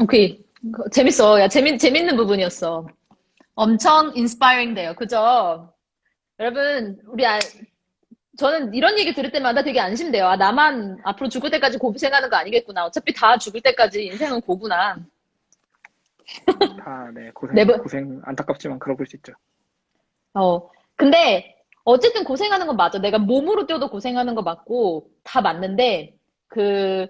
오케이. 재밌어. 야, 재밌는 부분이었어. 엄청 인스파이링 돼요. 그죠? 여러분, 저는 이런 얘기 들을 때마다 되게 안심돼요. 아, 나만 앞으로 죽을 때까지 고생하는 거 아니겠구나. 어차피 다 죽을 때까지 인생은 고구나. 다, 네, 네버, 고생, 안타깝지만 그러고 수 있죠. 근데, 어쨌든 고생하는 건 맞아. 내가 몸으로 뛰어도 고생하는 거 맞고, 다 맞는데, 그,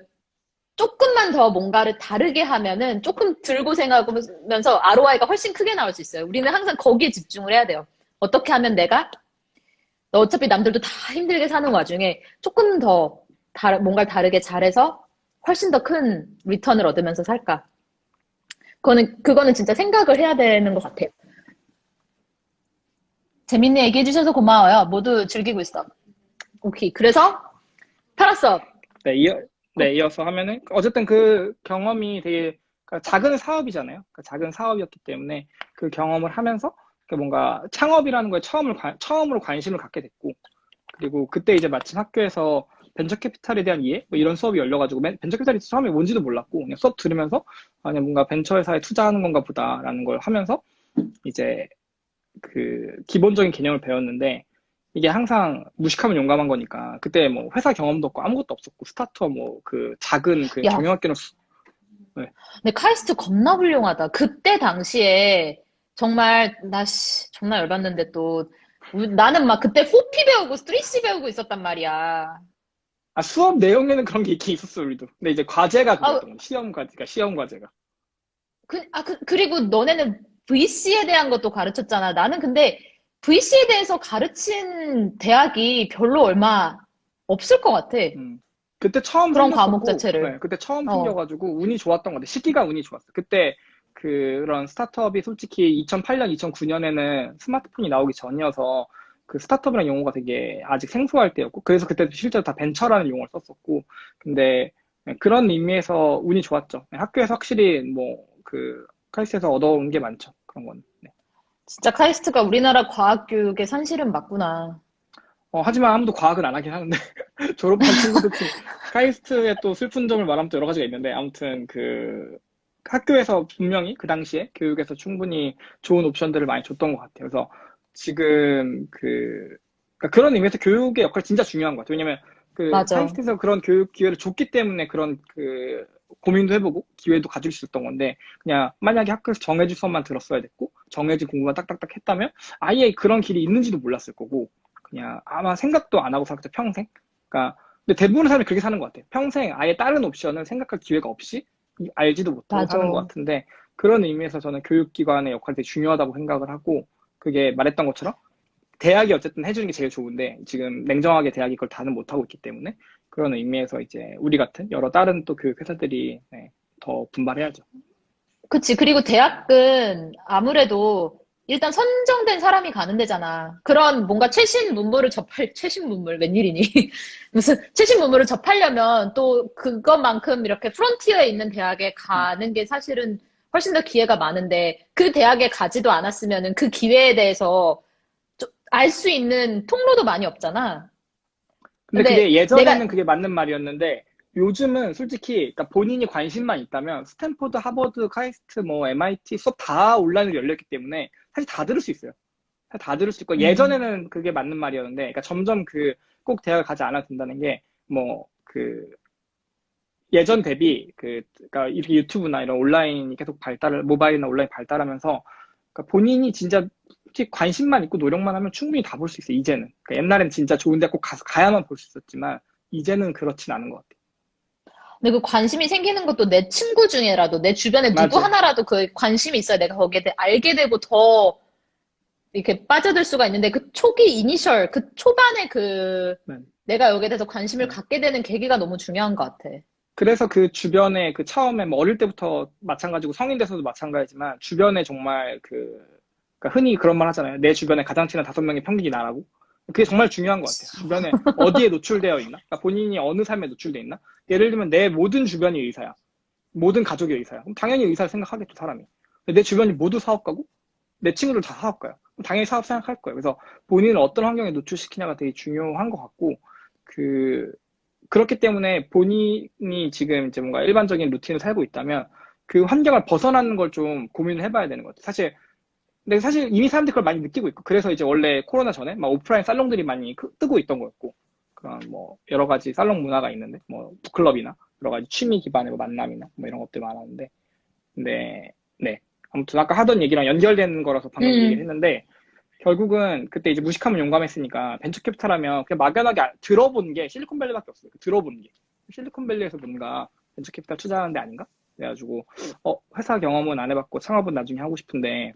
조금만 더 뭔가를 다르게 하면은 조금 덜 고생하면서 ROI가 훨씬 크게 나올 수 있어요. 우리는 항상 거기에 집중을 해야 돼요. 어떻게 하면 내가 어차피 남들도 다 힘들게 사는 와중에 조금 더 뭔가를 다르게 잘해서 훨씬 더 큰 리턴을 얻으면서 살까? 그거는 진짜 생각을 해야 되는 것 같아요. 재밌는 얘기 해주셔서 고마워요. 모두 즐기고 있어. 오케이. 그래서 팔았어. 네, 네, 이어서 하면은, 어쨌든 그 경험이 되게, 그러니까 작은 사업이잖아요. 그러니까 작은 사업이었기 때문에 그 경험을 하면서 뭔가 창업이라는 거에 처음으로 관심을 갖게 됐고, 그리고 그때 이제 마침 학교에서 벤처 캐피탈에 대한 이해? 뭐 이런 수업이 열려가지고, 벤처 캐피탈이 처음에 뭔지도 몰랐고, 그냥 수업 들으면서, 아, 그냥 뭔가 벤처 회사에 투자하는 건가 보다라는 걸 하면서, 이제 그 기본적인 개념을 배웠는데, 이게 항상 무식하면 용감한 거니까, 그때 뭐 회사 경험도 없고 아무것도 없었고, 스타트업 뭐 그 작은 그 야, 경영학교는, 네. 근데 카이스트 겁나 훌륭하다. 그때 당시에 정말 정말 열받는데 또 나는 막 그때 4P 배우고 3C 배우고 있었단 말이야. 아, 수업 내용에는 그런 게 있긴 있었어, 우리도. 근데 이제 과제가 아, 그거였던 거, 시험 과제가. 그리고 너네는 VC에 대한 것도 가르쳤잖아. 나는 근데 VC에 대해서 가르친 대학이 별로 얼마 없을 것 같아. 음. 그때 처음 그런 과목 생겼었고, 자체를. 네, 그때 처음 어, 생겨가지고 운이 좋았던 것 같아. 시기가 운이 좋았어. 그때 그런 스타트업이 솔직히 2008년, 2009년에는 스마트폰이 나오기 전이어서 그 스타트업이라는 용어가 되게 아직 생소할 때였고, 그래서 그때 실제로 다 벤처라는 용어를 썼었고, 근데 그런 의미에서 운이 좋았죠. 학교에서 확실히 뭐 그 카이스트에서 얻어온 게 많죠. 그런 건. 네. 진짜 카이스트가 우리나라 과학 교육의 산실은 맞구나. 하지만 아무도 과학은 안 하긴 하는데, 졸업한 친구들 중, 카이스트의 또 슬픈 점을 말하면 또 여러 가지가 있는데, 아무튼 그, 학교에서 분명히 그 당시에 교육에서 충분히 좋은 옵션들을 많이 줬던 것 같아요. 그래서 지금 그러니까 그런 의미에서 교육의 역할이 진짜 중요한 것 같아요. 왜냐면 그 맞아. 카이스트에서 그런 교육 기회를 줬기 때문에 그런 그 고민도 해보고 기회도 가질 수 있었던 건데, 그냥 만약에 학교에서 정해진 수업만 들었어야 됐고, 정해진 공부만 딱딱딱 했다면, 아예 그런 길이 있는지도 몰랐을 거고, 그냥 아마 생각도 안 하고 살았죠, 평생. 그러니까 근데 대부분의 사람이 그렇게 사는 것 같아요. 평생 아예 다른 옵션을 생각할 기회가 없이 알지도 못하고 맞아. 사는 것 같은데, 그런 의미에서 저는 교육기관의 역할이 되게 중요하다고 생각을 하고, 그게 말했던 것처럼 대학이 어쨌든 해주는 게 제일 좋은데, 지금 냉정하게 대학이 그걸 다는 못하고 있기 때문에, 그런 의미에서 이제 우리 같은 여러 다른 또 교육회사들이 네, 더 분발해야죠. 그치. 그리고 대학은 아무래도 일단 선정된 사람이 가는 데잖아. 그런 뭔가 최신 문물, 웬일이니? 무슨 최신 문물을 접하려면 또 그것만큼 이렇게 프론티어에 있는 대학에 음. 가는 게 사실은 훨씬 더 기회가 많은데 그 대학에 가지도 않았으면은 그 기회에 대해서 알 수 있는 통로도 많이 없잖아. 근데 그게 근데 예전에는 그게 맞는 말이었는데, 요즘은 솔직히 그러니까 본인이 관심만 있다면 스탠포드, 하버드, 카이스트, 뭐 MIT 수업 다 온라인으로 열렸기 때문에 사실 다 들을 수 있어요. 사실 다 들을 수 있고, 음, 예전에는 그게 맞는 말이었는데, 그러니까 점점 그 꼭 대학을 가지 않아도 된다는 게, 뭐 그 예전 대비 그러니까 이렇게 유튜브나 이런 온라인이 계속 모바일이나 온라인 발달하면서, 그러니까 본인이 진짜 솔직히 관심만 있고 노력만 하면 충분히 다 볼 수 있어요, 이제는. 그러니까 옛날엔 진짜 좋은 데 꼭 가야만 볼 수 있었지만, 이제는 그렇진 않은 것 같아요. 근데 그 관심이 생기는 것도 내 친구 중에라도, 내 주변에 누구 맞아요. 하나라도 그 관심이 있어야 내가 거기에 대해 알게 되고 더 이렇게 빠져들 수가 있는데 그 초기 이니셜, 그 초반에 네. 내가 여기에 대해서 관심을 네. 갖게 되는 계기가 너무 중요한 것 같아. 그래서 그 주변에 그 처음에 뭐 어릴 때부터 마찬가지고 성인 돼서도 마찬가지지만, 주변에 정말 그러니까 흔히 그런 말 하잖아요. 내 주변에 가장 친한 5명의 평균이 나라고. 그게 정말 중요한 것 같아요. 주변에 어디에 노출되어 있나? 그러니까 본인이 어느 삶에 노출되어 있나? 예를 들면 내 모든 주변이 의사야. 모든 가족이 의사야. 그럼 당연히 의사를 생각하겠죠, 사람이. 근데 내 주변이 모두 사업가고 내 친구들 다 사업가야. 그럼 당연히 사업 생각할 거예요. 그래서 본인을 어떤 환경에 노출시키냐가 되게 중요한 것 같고, 그 그렇기 때문에 본인이 지금 이제 뭔가 일반적인 루틴을 살고 있다면, 그 환경을 벗어나는 걸 좀 고민을 해봐야 되는 것 같아요. 사실, 근데 사실 이미 사람들이 그걸 많이 느끼고 있고, 그래서 이제 원래 코로나 전에 막 오프라인 살롱들이 많이 뜨고 있던 거였고, 그런 뭐 여러 가지 살롱 문화가 있는데, 뭐 북클럽이나 여러 가지 취미 기반의 뭐 만남이나 뭐 이런 것들 많았는데, 근데 네. 아무튼 아까 하던 얘기랑 연결되는 거라서 방금 얘기를 음, 했는데, 결국은 그때 이제 무식하면 용감했으니까 벤처 캐피탈하면 그냥 막연하게 들어본 게 실리콘밸리밖에 없어요. 들어본 게. 실리콘밸리에서 뭔가 벤처 캐피탈 투자하는 데 아닌가? 그래가지고 회사 경험은 안 해봤고 창업은 나중에 하고 싶은데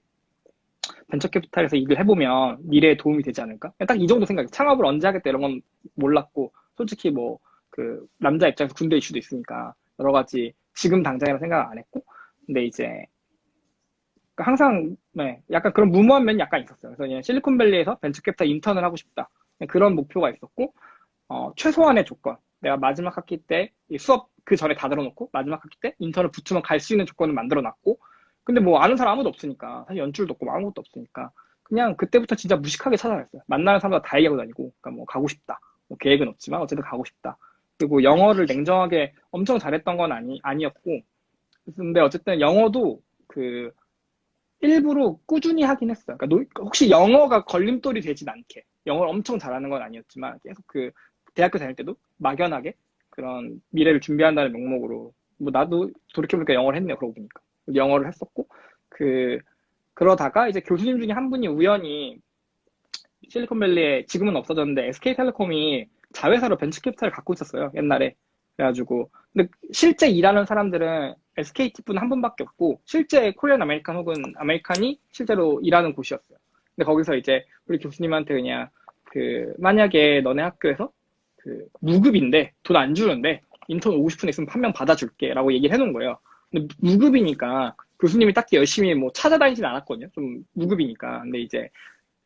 벤처 캐피탈에서 일을 해보면 미래에 도움이 되지 않을까? 딱 이 정도 생각이. 창업을 언제 하겠다 이런 건 몰랐고 솔직히 뭐 그 남자 입장에서 군대 이슈도 있으니까 여러 가지 지금 당장이라 생각 안 했고 근데 이제 항상 네, 약간 그런 무모한 면이 약간 있었어요. 그래서 그냥 실리콘밸리에서 벤처캐피탈 인턴을 하고 싶다. 그런 목표가 있었고 최소한의 조건. 내가 마지막 학기 때 수업 그 전에 다 들어놓고 마지막 학기 때 인턴을 붙으면 갈 수 있는 조건을 만들어놨고 근데 뭐 아는 사람 아무도 없으니까 사실 연줄도 없고 뭐 아무것도 없으니까 그냥 그때부터 진짜 무식하게 찾아갔어요. 만나는 사람마다 다 얘기하고 다니고 그러니까 뭐 가고 싶다. 뭐 계획은 없지만 어쨌든 가고 싶다. 그리고 영어를 냉정하게 엄청 잘했던 건 아니었고 근데 어쨌든 영어도 그 일부러 꾸준히 하긴 했어요. 그러니까 혹시 영어가 걸림돌이 되진 않게. 영어를 엄청 잘하는 건 아니었지만 계속 그 대학교 다닐 때도 막연하게 그런 미래를 준비한다는 명목으로 뭐 나도 돌이켜보니까 영어를 했네요. 그러고 보니까. 영어를 했었고 그러다가 이제 교수님 중에 한 분이 우연히 실리콘밸리에 지금은 없어졌는데 SK텔레콤이 자회사로 벤처캐피탈을 갖고 있었어요. 옛날에. 그래가지고 근데 실제 일하는 사람들은 SKT 분 한 분밖에 없고 실제 코리안 아메리칸 혹은 아메리칸이 실제로 일하는 곳이었어요. 근데 거기서 이제 우리 교수님한테 그냥 그 만약에 너네 학교에서 그 무급인데 돈 안 주는데 인턴 오고 싶은 애 있으면 한 명 받아줄게라고 얘기를 해놓은 거예요. 근데 무급이니까 교수님이 딱히 열심히 뭐 찾아다니진 않았거든요. 좀 무급이니까. 근데 이제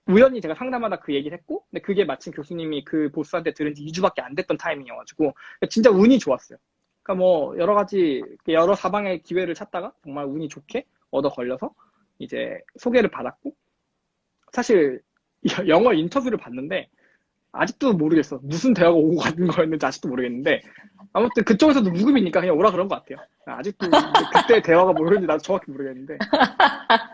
우연히 제가 상담하다 그 얘기를 했고, 근데 그게 마침 교수님이 그 보스한테 들은 지 2주밖에 안 됐던 타이밍이어가지고, 진짜 운이 좋았어요. 그러니까 뭐, 여러 가지, 여러 사방의 기회를 찾다가 정말 운이 좋게 얻어 걸려서 이제 소개를 받았고, 사실 영어 인터뷰를 봤는데, 아직도 모르겠어. 무슨 대화가 오고 가는 거였는지 아직도 모르겠는데, 아무튼 그쪽에서도 무급이니까 그냥 오라 그런 것 같아요. 아직도 그때 대화가 뭐였는지 나도 정확히 모르겠는데,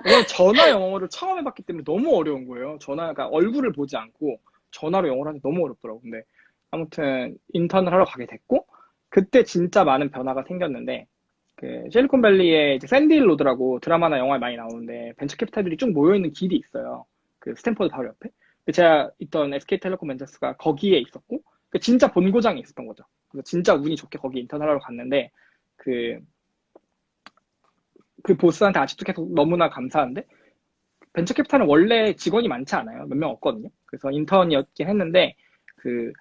왜냐면 전화 영어를 처음 해봤기 때문에 너무 어려운 거예요. 전화가 얼굴을 보지 않고 전화로 영어를 하는 게 너무 어렵더라고. 근데 아무튼 인턴을 하러 가게 됐고 그때 진짜 많은 변화가 생겼는데 그 실리콘밸리에 이제 샌디 로드라고 드라마나 영화에 많이 나오는데 벤처 캐피탈들이 쭉 모여있는 길이 있어요. 그 스탠퍼드 바로 옆에. 제가 있던 SK텔레콤 벤처스가 거기에 있었고 그 진짜 본고장이 있었던 거죠. 그래서 진짜 운이 좋게 거기 인턴하러 갔는데 그 그 보스한테 아직도 계속 너무나 감사한데 벤처 캐피탈은 원래 직원이 많지 않아요. 몇 명 없거든요. 그래서 인턴이었긴 했는데 그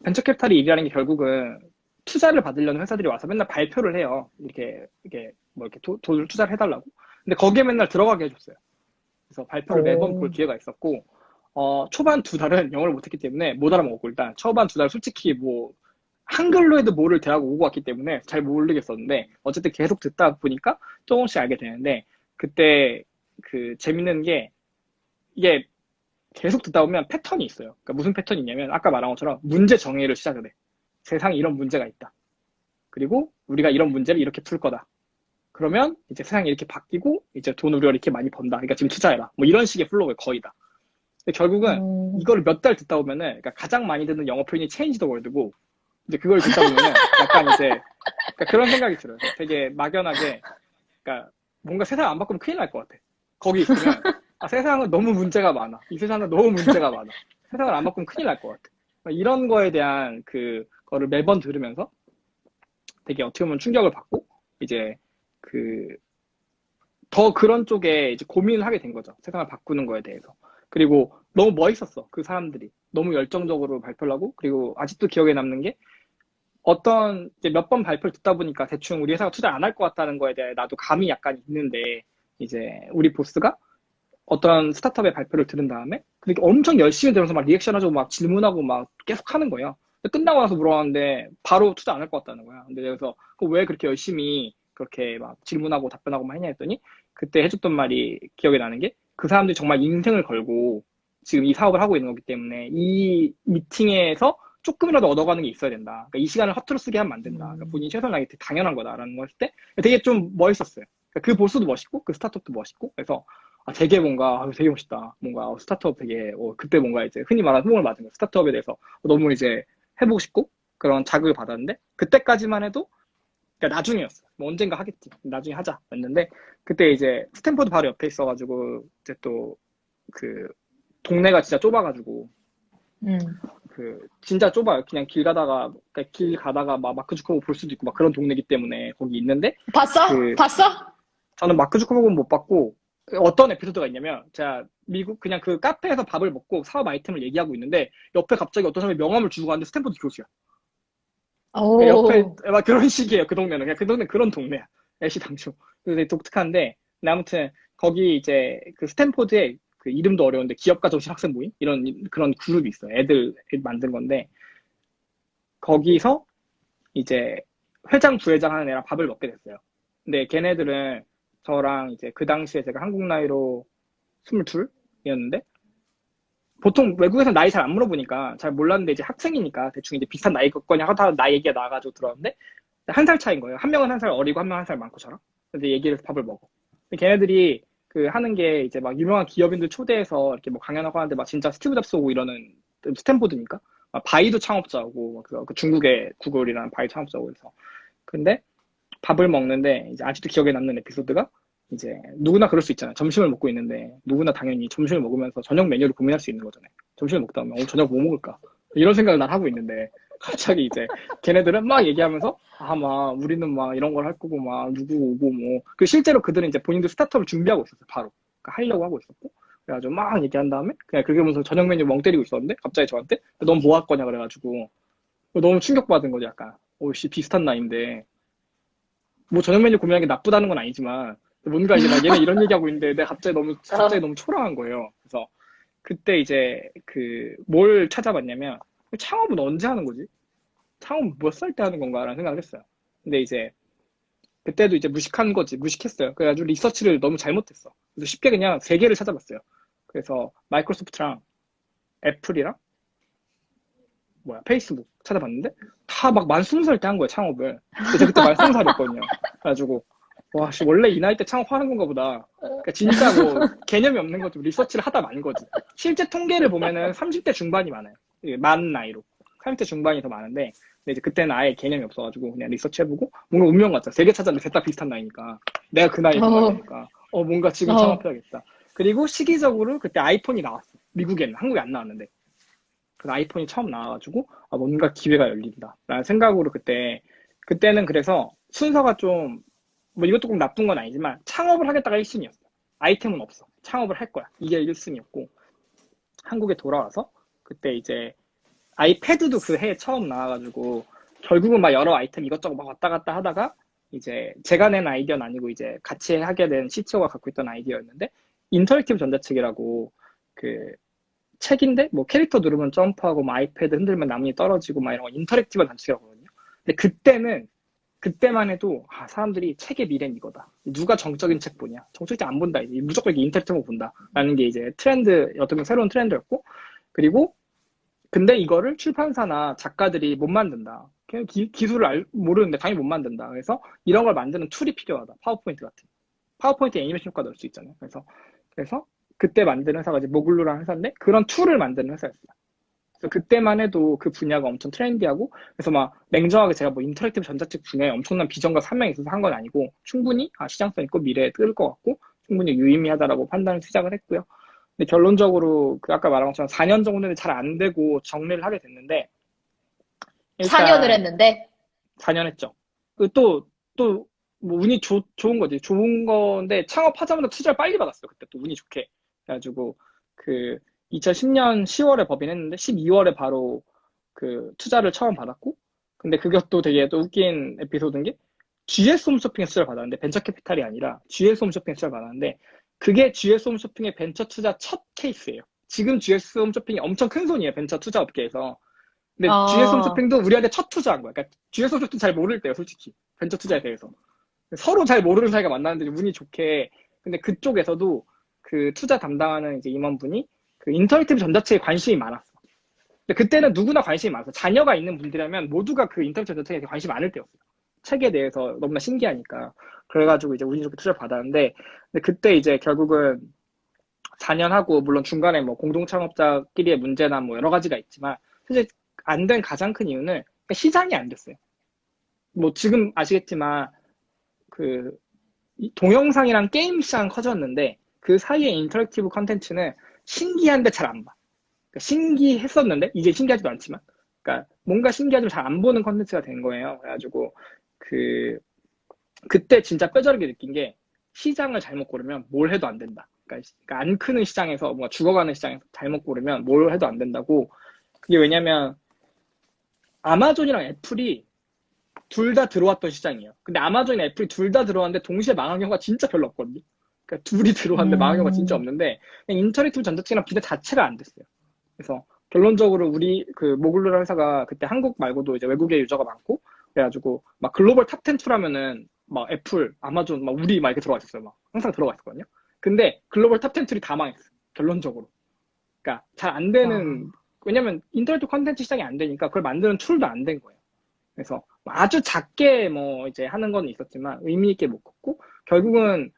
벤처 캐피탈이 일이라는 게 결국은 투자를 받으려는 회사들이 와서 맨날 발표를 해요. 이렇게 뭐 이렇게 돈을 투자를 해달라고. 근데 거기에 맨날 들어가게 해줬어요. 그래서 발표를 매번 볼 오, 기회가 있었고 초반 2달은 영어를 못했기 때문에 못 알아먹었고 일단 초반 2달 솔직히 뭐 한글로 해도 뭐를 대하고 오고 왔기 때문에 잘 모르겠었는데 어쨌든 계속 듣다 보니까 조금씩 알게 되는데 그때 그 재밌는 게 이게 계속 듣다 보면 패턴이 있어요. 그러니까 무슨 패턴이 있냐면 아까 말한 것처럼 문제 정의를 시작을 해. 세상에 이런 문제가 있다. 그리고 우리가 이런 문제를 이렇게 풀 거다. 그러면 이제 세상이 이렇게 바뀌고 이제 돈 우리가 이렇게 많이 번다. 그러니까 지금 투자해라. 뭐 이런 식의 플로우가 거의 다. 근데 결국은 음, 이거를 몇 달 듣다 보면은 그러니까 가장 많이 듣는 영어 표현이 change the world고 이제 그걸 듣다 보면은 약간 이제 그러니까 그런 생각이 들어요. 되게 막연하게 그러니까 뭔가 세상 안 바꾸면 큰일 날 것 같아. 거기 있으면 세상은 너무 문제가 많아. 이 세상은 너무 문제가 많아. 세상을 안 바꾸면 큰일 날 것 같아. 이런 거에 대한 그거를 매번 들으면서 되게 어떻게 보면 충격을 받고 이제 그 더 그런 쪽에 이제 고민을 하게 된 거죠. 세상을 바꾸는 거에 대해서. 그리고 너무 멋있었어. 그 사람들이. 너무 열정적으로 발표를 하고 그리고 아직도 기억에 남는 게 어떤 이제 몇 번 발표를 듣다 보니까 대충 우리 회사가 투자 안 할 것 같다는 거에 대해 나도 감이 약간 있는데 이제 우리 보스가 어떤 스타트업의 발표를 들은 다음에 그렇게 엄청 열심히 들으면서 막 리액션하고 막 질문하고 막 계속 하는 거예요. 끝나고 나서 물어봤는데 바로 투자 안 할 것 같다는 거야. 근데 그래서 왜 그렇게 열심히 그렇게 막 질문하고 답변하고 막 했냐 했더니 그때 해줬던 말이 기억에 나는 게 그 사람들이 정말 인생을 걸고 지금 이 사업을 하고 있는 거기 때문에 이 미팅에서 조금이라도 얻어가는 게 있어야 된다. 그러니까 이 시간을 허투루 쓰게 하면 안 된다. 그러니까 본인이 최선을 다하기 당연한 거다라는 걸 했을 때 되게 좀 멋있었어요. 그러니까 그 보스도 멋있고 그 스타트업도 멋있고 그래서 되게 뭔가 되게 멋있다. 뭔가 스타트업 되게 그때 뭔가 이제 흔히 말하는 호응을 맞은 거 스타트업에 대해서 너무 이제 해보고 싶고 그런 자극을 받았는데 그때까지만 해도 그러니까 나중이었어. 뭐 언젠가 하겠지. 나중에 하자. 했는데 그때 이제 스탠퍼드 바로 옆에 있어가지고 이제 또 그 동네가 진짜 좁아가지고 그 진짜 좁아요. 그냥 그러니까 길 가다가 막 마크 주커버그 볼 수도 있고 막 그런 동네이기 때문에 거기 있는데 봤어? 그 봤어? 저는 마크 주커버그는 못 봤고 어떤 에피소드가 있냐면 제가 미국 그냥 그 카페에서 밥을 먹고 사업 아이템을 얘기하고 있는데 옆에 갑자기 어떤 사람이 명함을 주고 가는데 스탠퍼드 교수야. 그러니까 옆에 오, 막 그런 식이에요. 그 동네는 그냥 그 동네 그런 동네야. 애시당초. 그래서 되게 독특한데 근데 아무튼 거기 이제 그 스탠포드에 그 이름도 어려운데 기업가 정신 학생 모임 이런 그런 그룹이 있어요. 애들 만든 건데 거기서 이제 회장 부회장 하는 애랑 밥을 먹게 됐어요. 근데 걔네들은 저랑 이제 그 당시에 제가 한국 나이로 22이었는데 보통 외국에서 나이 잘 안 물어보니까 잘 몰랐는데 이제 학생이니까 대충 이제 비슷한 나이거냐 하다 나이 얘기가 나와가지고 들어왔는데 한 살 차이인 거예요. 한 명은 한 살 어리고 한 명은 한 살 많고 저랑. 그래서 얘기를 해서 밥을 먹어. 근데 걔네들이 그 하는 게 이제 막 유명한 기업인들 초대해서 이렇게 뭐 강연하고 하는데 막 진짜 스티브 잡스 오고 이러는 스탠포드니까 막 바이도 창업자고 그 중국의 구글이라는 바이 창업자고 그래서 근데 밥을 먹는데 이제 아직도 기억에 남는 에피소드가 이제 누구나 그럴 수 있잖아요. 점심을 먹고 있는데 누구나 당연히 점심을 먹으면서 저녁 메뉴를 고민할 수 있는 거잖아요. 점심을 먹다 보면 오늘 저녁 뭐 먹을까? 이런 생각을 난 하고 있는데 갑자기 이제 걔네들은 막 얘기하면서 막 우리는 막 이런 걸 할 거고 막 누구 오고 뭐 그 실제로 그들은 이제 본인도 스타트업을 준비하고 있었어요. 바로 그러니까 하려고 하고 있었고 그래가지고 막 얘기한 다음에 그냥 그게 무슨 저녁 메뉴 멍 때리고 있었는데 갑자기 저한테 넌 뭐 할 거냐 그래가지고 너무 충격받은 거죠. 약간 오씨 비슷한 나이인데 뭐 저녁 메뉴 고민하는 게 나쁘다는 건 아니지만 뭔가 이제 막 얘네 이런 얘기하고 있는데 내가 갑자기 너무 초라한 거예요. 그래서 그때 이제 그 뭘 찾아봤냐면 창업은 언제 하는 거지? 창업 몇 살 때 하는 건가라는 생각을 했어요. 근데 이제 그때도 이제 무식한 거지 무식했어요. 그래가지고 리서치를 너무 잘못했어. 그래서 쉽게 그냥 세 개를 찾아봤어요. 그래서 마이크로소프트랑 애플이랑 페이스북 찾아봤는데 다 막 만 20살 때 한 거예요 창업을. 제가 그때 만 20살이었거든요. 그래가지고 와, 씨, 원래 이 나이 때 창업하는 건가 보다. 그러니까 진짜 뭐 개념이 없는 거지. 리서치를 하다 만 거지. 실제 통계를 보면은 30대 중반이 많아요. 이게 만 나이로. 30대 중반이 더 많은데 근데 이제 그때는 아예 개념이 없어가지고 그냥 리서치 해보고 뭔가 운명 같아. 세 개 찾았는데 셋 다 비슷한 나이니까 내가 그 나이에 그 말이니까 뭔가 지금 어, 창업해야겠다. 그리고 시기적으로 그때 아이폰이 나왔어. 미국에는 한국에 안 나왔는데 그 아이폰이 처음 나와가지고 뭔가 기회가 열린다 라는 생각으로 그때는 그래서 순서가 좀 뭐 이것도 꼭 나쁜 건 아니지만 창업을 하겠다가 1순위였어. 아이템은 없어. 창업을 할 거야. 이게 1순위였고 한국에 돌아와서 그때 이제 아이패드도 그 해에 처음 나와가지고 결국은 막 여러 아이템 이것저것 막 왔다 갔다 하다가 이제 제가 낸 아이디어는 아니고 이제 같이 하게 된 CTO가 갖고 있던 아이디어였는데 인터랙티브 전자책이라고 그 책인데 뭐 캐릭터 누르면 점프하고 뭐 아이패드 흔들면 나뭇잎 떨어지고 막 이런 거 인터랙티브한 단축이라거든요. 근데 그때만 해도 사람들이 책의 미래는 이거다. 누가 정적인 책 보냐? 정적인 책 안 본다. 이제 무조건 인터랙티브 본다라는 게 이제 어떤 새로운 트렌드였고 그리고 근데 이거를 출판사나 작가들이 못 만든다. 그냥 기술을 모르는데 당연히 못 만든다. 그래서 이런 걸 만드는 툴이 필요하다. 파워포인트 같은. 파워포인트 애니메이션 효과 넣을 수 있잖아요. 그래서 그때 만든 회사가 이제 모글루라는 회사인데 그런 툴을 만드는 회사였어요. 그래서 그때만 해도 그 분야가 엄청 트렌디하고 그래서 막 냉정하게 제가 뭐 인터랙티브 전자책 중에 엄청난 비전과 사명이 있어서 한 건 아니고 충분히 시장성 있고 미래에 뜰 것 같고 충분히 유의미하다라고 판단을 시작을 했고요. 근데 결론적으로 그 아까 말한 것처럼 4년 정도는 잘 안 되고 정리를 하게 됐는데 4년을 일단 했는데 4년 했죠. 또 뭐 운이 좋은 거지. 좋은 건데 창업하자마자 투자를 빨리 받았어요. 그때 또 운이 좋게. 그래가지고 그 2010년 10월에 법인했는데 12월에 바로 그 투자를 처음 받았고 근데 그것도 되게 또 웃긴 에피소드인 게 GS 홈쇼핑에 투자를 받았는데 벤처 캐피탈이 아니라 GS 홈쇼핑에 투자를 받았는데 그게 GS 홈쇼핑의 벤처 투자 첫 케이스예요. 지금 GS 홈쇼핑이 엄청 큰 손이에요. 벤처 투자 업계에서. 근데 GS 어, 홈쇼핑도 우리한테 첫 투자한 거야. 그러니까 GS 홈쇼핑 잘 모를 때요, 솔직히. 벤처 투자에 대해서. 서로 잘 모르는 사이가 만났는데 운이 좋게. 근데 그쪽에서도 그 투자 담당하는 이제 임원분이 그 인터랙티브 전자책에 관심이 많았어. 근데 그때는 누구나 관심이 많았어. 자녀가 있는 분들이라면 모두가 그 인터넷 전자책에 관심이 많을 때였어요. 책에 대해서 너무나 신기하니까. 그래가지고 이제 운이 좋게 투자를 받았는데, 근데 그때 이제 결국은 4년 하고, 물론 중간에 뭐 공동창업자끼리의 문제나 뭐 여러 가지가 있지만, 사실 안 된 가장 큰 이유는 그러니까 시장이 안 됐어요. 뭐 지금 아시겠지만, 그 동영상이랑 게임 시장은 커졌는데, 그 사이에 인터랙티브 컨텐츠는 신기한데 잘 안 봐. 그러니까 신기했었는데, 이제 신기하지도 않지만, 그러니까 뭔가 신기하지만 잘 안 보는 컨텐츠가 된 거예요. 그래가지고, 그, 그때 진짜 뼈저리게 느낀 게, 시장을 잘못 고르면 뭘 해도 안 된다. 그러니까 안 크는 시장에서, 뭔가 죽어가는 시장에서 잘못 고르면 뭘 해도 안 된다고. 그게 왜냐면, 아마존이랑 애플이 둘 다 들어왔던 시장이에요. 근데 아마존이랑 애플이 둘 다 들어왔는데 동시에 망한 경우가 진짜 별로 없거든요. 그러니까 둘이 들어왔는데 망한 경우가 진짜 음, 없는데, 인터랙티브 전자책이랑 분야 자체가 안 됐어요. 그래서 결론적으로 우리 그 모글루라 회사가 그때 한국 말고도 이제 외국의 유저가 많고 그래가지고 막 글로벌 탑10 투라면은 막 애플, 아마존, 막 우리 막 이렇게 들어가 있었어요. 막 항상 들어가 있었거든요. 근데 글로벌 탑10 툴이 다 망했어. 결론적으로. 그러니까 잘 안 되는 와. 왜냐면 인터넷 콘텐츠 시장이 안 되니까 그걸 만드는 툴도 안 된 거예요. 그래서 아주 작게 뭐 이제 하는 건 있었지만 의미 있게 못 컸고 결국은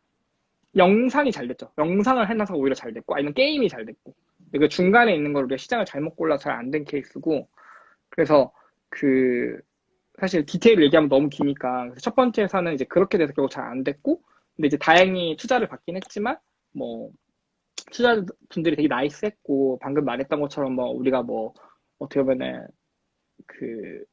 영상이 잘 됐죠. 영상을 해놔서 오히려 잘 됐고 아니면 게임이 잘 됐고 그 중간에 있는 걸 우리가 시장을 잘못 골라 잘 안 된 케이스고 그래서 그 사실 디테일을 얘기하면 너무 기니까 그래서 첫 번째 회사는 이제 그렇게 돼서 결국 잘 안 됐고 근데 이제 다행히 투자를 받긴 했지만 뭐 투자분들이 되게 나이스했고 방금 말했던 것처럼 뭐 우리가 뭐 어떻게 보면은 그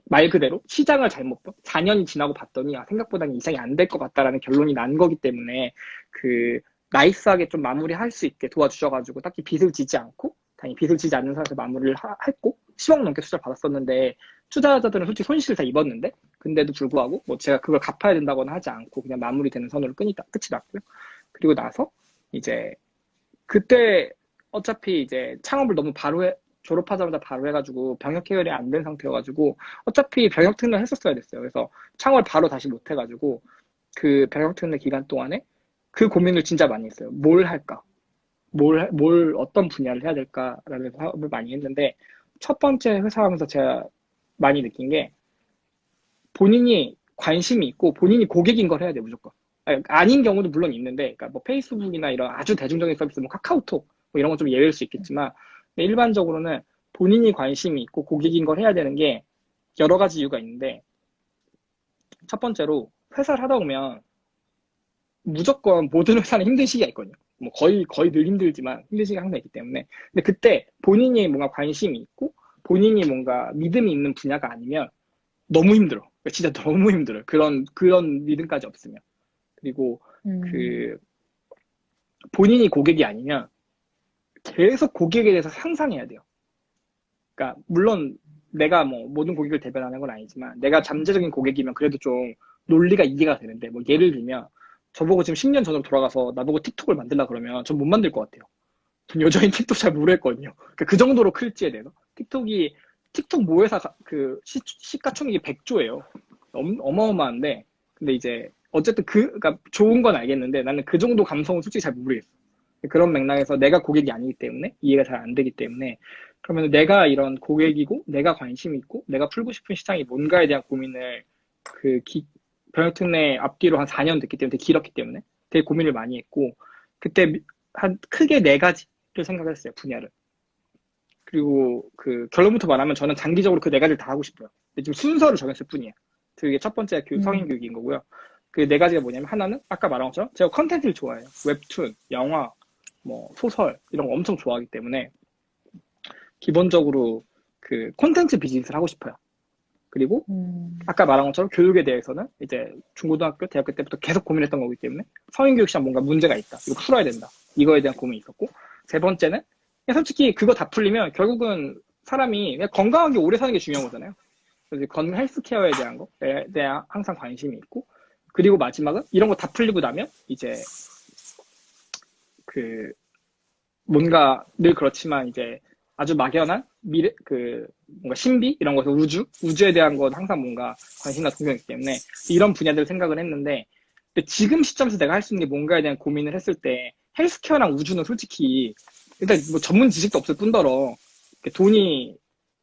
말 그대로 시장을 잘못 봐. 4년이 지나고 봤더니 아, 생각보다는 이상이 안 될 것 같다라는 결론이 난 거기 때문에 그 나이스하게 좀 마무리할 수 있게 도와주셔가지고 딱히 빚을 지지 않고 당연히 빚을 지지 않는 상태에서 마무리를 했고 10억 넘게 투자를 받았었는데 투자자들은 솔직히 손실을 다 입었는데 근데도 불구하고 뭐 제가 그걸 갚아야 된다거나 하지 않고 그냥 마무리되는 선으로 끝이 났고요. 그리고 나서 이제 그때 어차피 이제 창업을 너무 바로 졸업하자마자 바로 해가지고 병역 해결이 안 된 상태여가지고 어차피 병역 특례 했었어야 됐어요. 그래서 창업을 바로 다시 못 해가지고 그 병역 특례 기간 동안에 그 고민을 진짜 많이 했어요. 뭘 할까? 어떤 분야를 해야 될까라는 사업을 많이 했는데 첫 번째 회사 하면서 제가 많이 느낀 게 본인이 관심이 있고 본인이 고객인 걸 해야 돼 무조건. 아닌 경우도 물론 있는데, 그러니까 뭐 페이스북이나 이런 아주 대중적인 서비스, 뭐 카카오톡 뭐 이런 건 좀 예외일 수 있겠지만 일반적으로는 본인이 관심이 있고 고객인 걸 해야 되는 게 여러 가지 이유가 있는데 첫 번째로 회사를 하다 보면 무조건 모든 회사는 힘든 시기가 있거든요. 뭐 거의 늘 힘들지만 힘든 시기가 항상 있기 때문에 근데 그때 본인이 뭔가 관심이 있고 본인이 뭔가 믿음이 있는 분야가 아니면 너무 힘들어. 그러니까 진짜 너무 힘들어요. 그런 믿음까지 없으면. 그리고 음, 그 본인이 고객이 아니면 계속 고객에 대해서 상상해야 돼요. 그러니까 물론 내가 뭐 모든 고객을 대변하는 건 아니지만 내가 잠재적인 고객이면 그래도 좀 논리가 이해가 되는데 뭐 예를 들면 저보고 지금 10년 전으로 돌아가서 나보고 틱톡을 만들라 그러면 전 못 만들 것 같아요. 전 여전히 틱톡 잘 모르겠거든요. 그러니까 그 정도로 클지에 대해서 틱톡 모회사 그 시가총액이 100조예요. 어마어마한데 근데 이제 어쨌든 그러니까 좋은 건 알겠는데 나는 그 정도 감성은 솔직히 잘 모르겠어. 그런 맥락에서 내가 고객이 아니기 때문에 이해가 잘 안 되기 때문에 그러면 내가 이런 고객이고 내가 관심이 있고 내가 풀고 싶은 시장이 뭔가에 대한 고민을 그 병역특례 앞뒤로 한 4년 됐기 때문에 되게 길었기 때문에 되게 고민을 많이 했고 그때 한 크게 네 가지를 생각했어요 분야를. 그리고 그 결론부터 말하면 저는 장기적으로 그 네 가지를 다 하고 싶어요. 근데 지금 순서를 정했을 뿐이에요. 그게 첫 번째 성인 음, 교육인 거고요. 그 네 가지가 뭐냐면 하나는 아까 말한 것처럼 제가 컨텐츠를 좋아해요. 웹툰, 영화, 뭐 소설 이런 거 엄청 좋아하기 때문에 기본적으로 그 콘텐츠 비즈니스를 하고 싶어요. 그리고 음, 아까 말한 것처럼 교육에 대해서는 이제 중고등학교, 대학교 때부터 계속 고민했던 거기 때문에 성인교육 시장 뭔가 문제가 있다. 이거 풀어야 된다. 이거에 대한 고민이 있었고 세 번째는 그냥 솔직히 그거 다 풀리면 결국은 사람이 그냥 건강하게 오래 사는 게 중요한 거잖아요. 그래서 건강 헬스케어에 대한 거에 대한 항상 관심이 있고 그리고 마지막은 이런 거 다 풀리고 나면 이제 그 뭔가 늘 그렇지만 이제 아주 막연한 미래 그 뭔가 신비 이런 거에서 우주에 대한 건 항상 뭔가 관심과 동경이기 때문에 이런 분야들 생각을 했는데 근데 지금 시점에서 내가 할 수 있는 게 뭔가에 대한 고민을 했을 때 헬스케어랑 우주는 솔직히 일단 뭐 전문 지식도 없을 뿐더러 돈이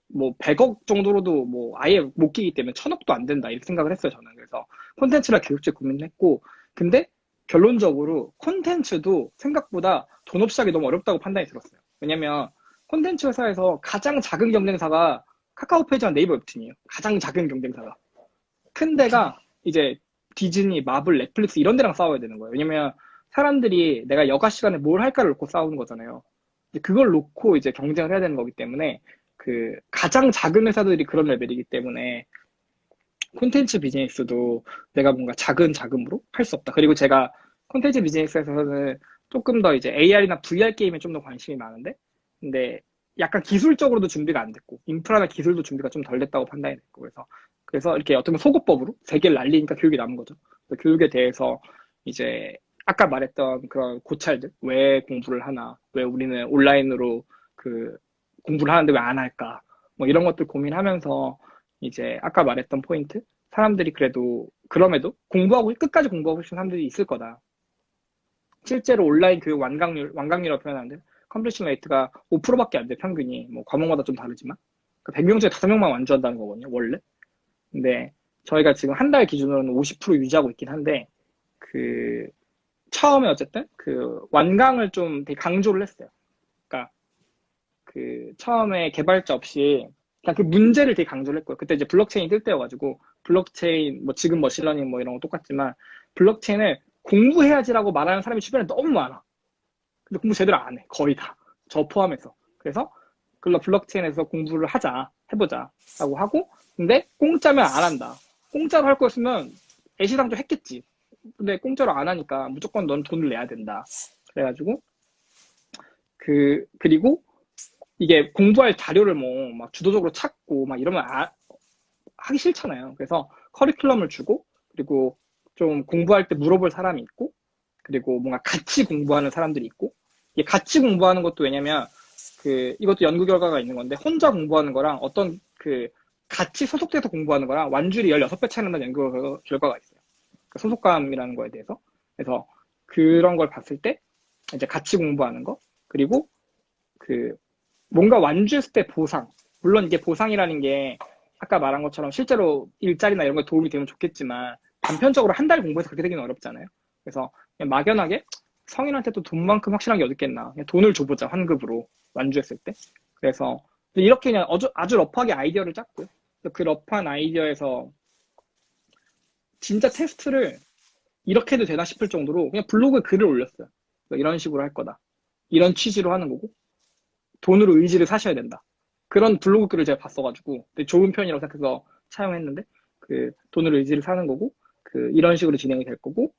뭐 100억 정도로도 뭐 아예 못 끼기 때문에 1000억도 안 된다 이렇게 생각을 했어요 저는. 그래서 콘텐츠라 계속적으로 고민을 했고, 근데 결론적으로 콘텐츠도 생각보다 돈 없이 하기 너무 어렵다고 판단이 들었어요. 왜냐면 콘텐츠 회사에서 가장 작은 경쟁사가 카카오페이지와 네이버 웹툰이에요. 가장 작은 경쟁사가. 큰 데가 이제 디즈니, 마블, 넷플릭스 이런 데랑 싸워야 되는 거예요. 왜냐면 사람들이 내가 여가 시간에 뭘 할까를 놓고 싸우는 거잖아요. 그걸 놓고 이제 경쟁을 해야 되는 거기 때문에 그 가장 작은 회사들이 그런 레벨이기 때문에 콘텐츠 비즈니스도 내가 뭔가 작은 자금으로 할 수 없다. 그리고 제가 콘텐츠 비즈니스에서는 조금 더 이제 AR이나 VR 게임에 좀 더 관심이 많은데, 근데 약간 기술적으로도 준비가 안 됐고, 인프라나 기술도 준비가 좀 덜 됐다고 판단이 됐고, 그래서 이렇게 어떤 소급법으로 세계를 날리니까 교육이 남은 거죠. 교육에 대해서 이제 아까 말했던 그런 고찰들, 왜 공부를 하나, 왜 우리는 온라인으로 그 공부를 하는데 왜 안 할까, 뭐 이런 것들 고민하면서 이제 아까 말했던 포인트, 사람들이 그래도 그럼에도 공부하고 끝까지 공부하고 싶은 사람들이 있을 거다. 실제로 온라인 교육 완강률이라고 표현하는데 컴플리션 레이트가 5%밖에 안 돼, 평균이. 뭐 과목마다 좀 다르지만 100명 중에 5명만 완주한다는 거거든요, 원래. 근데 저희가 지금 한 달 기준으로는 50% 유지하고 있긴 한데, 그 처음에 어쨌든 그 완강을 좀 되게 강조를 했어요. 그러니까 그 처음에 개발자 없이 그냥 그 문제를 되게 강조를 했고요. 그때 이제 블록체인이 뜰 때여가지고, 블록체인 뭐 지금 머신러닝 뭐 이런 거 똑같지만 블록체인을 공부해야지라고 말하는 사람이 주변에 너무 많아. 근데 공부 제대로 안 해, 거의 다. 저 포함해서. 그래서 블록체인에서 공부를 하자, 해보자 라고 하고, 근데 공짜면 안 한다. 공짜로 할 거였으면 애시당초 했겠지. 근데 공짜로 안 하니까 무조건 넌 돈을 내야 된다. 그래가지고 그리고 이게 공부할 자료를 뭐 막 주도적으로 찾고 막 이러면 하기 싫잖아요. 그래서 커리큘럼을 주고, 그리고 좀 공부할 때 물어볼 사람이 있고, 그리고 뭔가 같이 공부하는 사람들이 있고. 이게 같이 공부하는 것도, 왜냐면 이것도 연구 결과가 있는 건데, 혼자 공부하는 거랑 어떤 같이 소속돼서 공부하는 거랑 완줄이 16배 차이 난다는 연구 결과가 있어요. 소속감이라는 거에 대해서. 그래서 그런 걸 봤을 때 이제 같이 공부하는 거, 그리고 뭔가 완주했을 때 보상. 물론 이게 보상이라는 게 아까 말한 것처럼 실제로 일자리나 이런 거에 도움이 되면 좋겠지만, 단편적으로 한 달 공부해서 그렇게 되기는 어렵잖아요. 그래서 그냥 막연하게 성인한테 또 돈만큼 확실한 게 어딨겠나. 그냥 돈을 줘보자, 환급으로. 완주했을 때. 그래서 이렇게 그냥 아주 러프하게 아이디어를 짰고요. 그 러프한 아이디어에서 진짜 테스트를 이렇게 해도 되나 싶을 정도로 그냥 블로그에 글을 올렸어요. 이런 식으로 할 거다. 이런 취지로 하는 거고, 돈으로 의지를 사셔야 된다. 그런 블로그 글을 제가 봤어가지고 좋은 편이라고 생각해서 차용했는데, 돈으로 의지를 사는 거고, 이런 식으로 진행이 될 거고,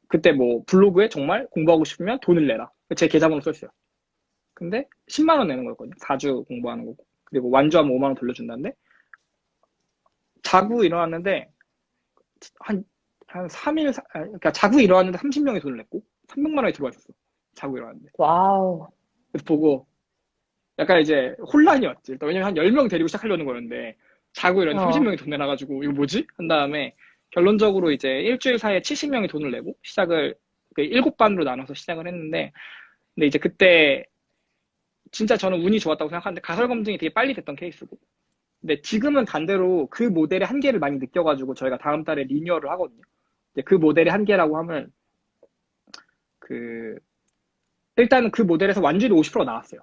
그때 뭐 블로그에 정말 공부하고 싶으면 돈을 내라. 제 계좌번호 써있어요. 근데 10만 원 내는 거였거든요. 4주 공부하는 거고. 그리고 완주하면 5만 원 돌려준다는데, 자고 일어났는데 한 3일, 그러니까 자고 일어났는데 30명이 돈을 냈고 300만 원이 들어와 있었어. 자고 일어났는데. 와우. 그래서 보고 약간 이제 혼란이 왔지. 일단 왜냐면 한 10명 데리고 시작하려는 거였는데, 자고 일어났는데 어. 30명이 돈 내놔가지고 이거 뭐지? 한 다음에 결론적으로 이제 일주일 사이에 70명이 돈을 내고 시작을 7반으로 나눠서 시작을 했는데, 근데 이제 그때 진짜 저는 운이 좋았다고 생각하는데 가설 검증이 되게 빨리 됐던 케이스고, 근데 지금은 반대로 그 모델의 한계를 많이 느껴가지고 저희가 다음 달에 리뉴얼을 하거든요. 그 모델의 한계라고 하면 일단은 그 모델에서 완주율이 50%가 나왔어요.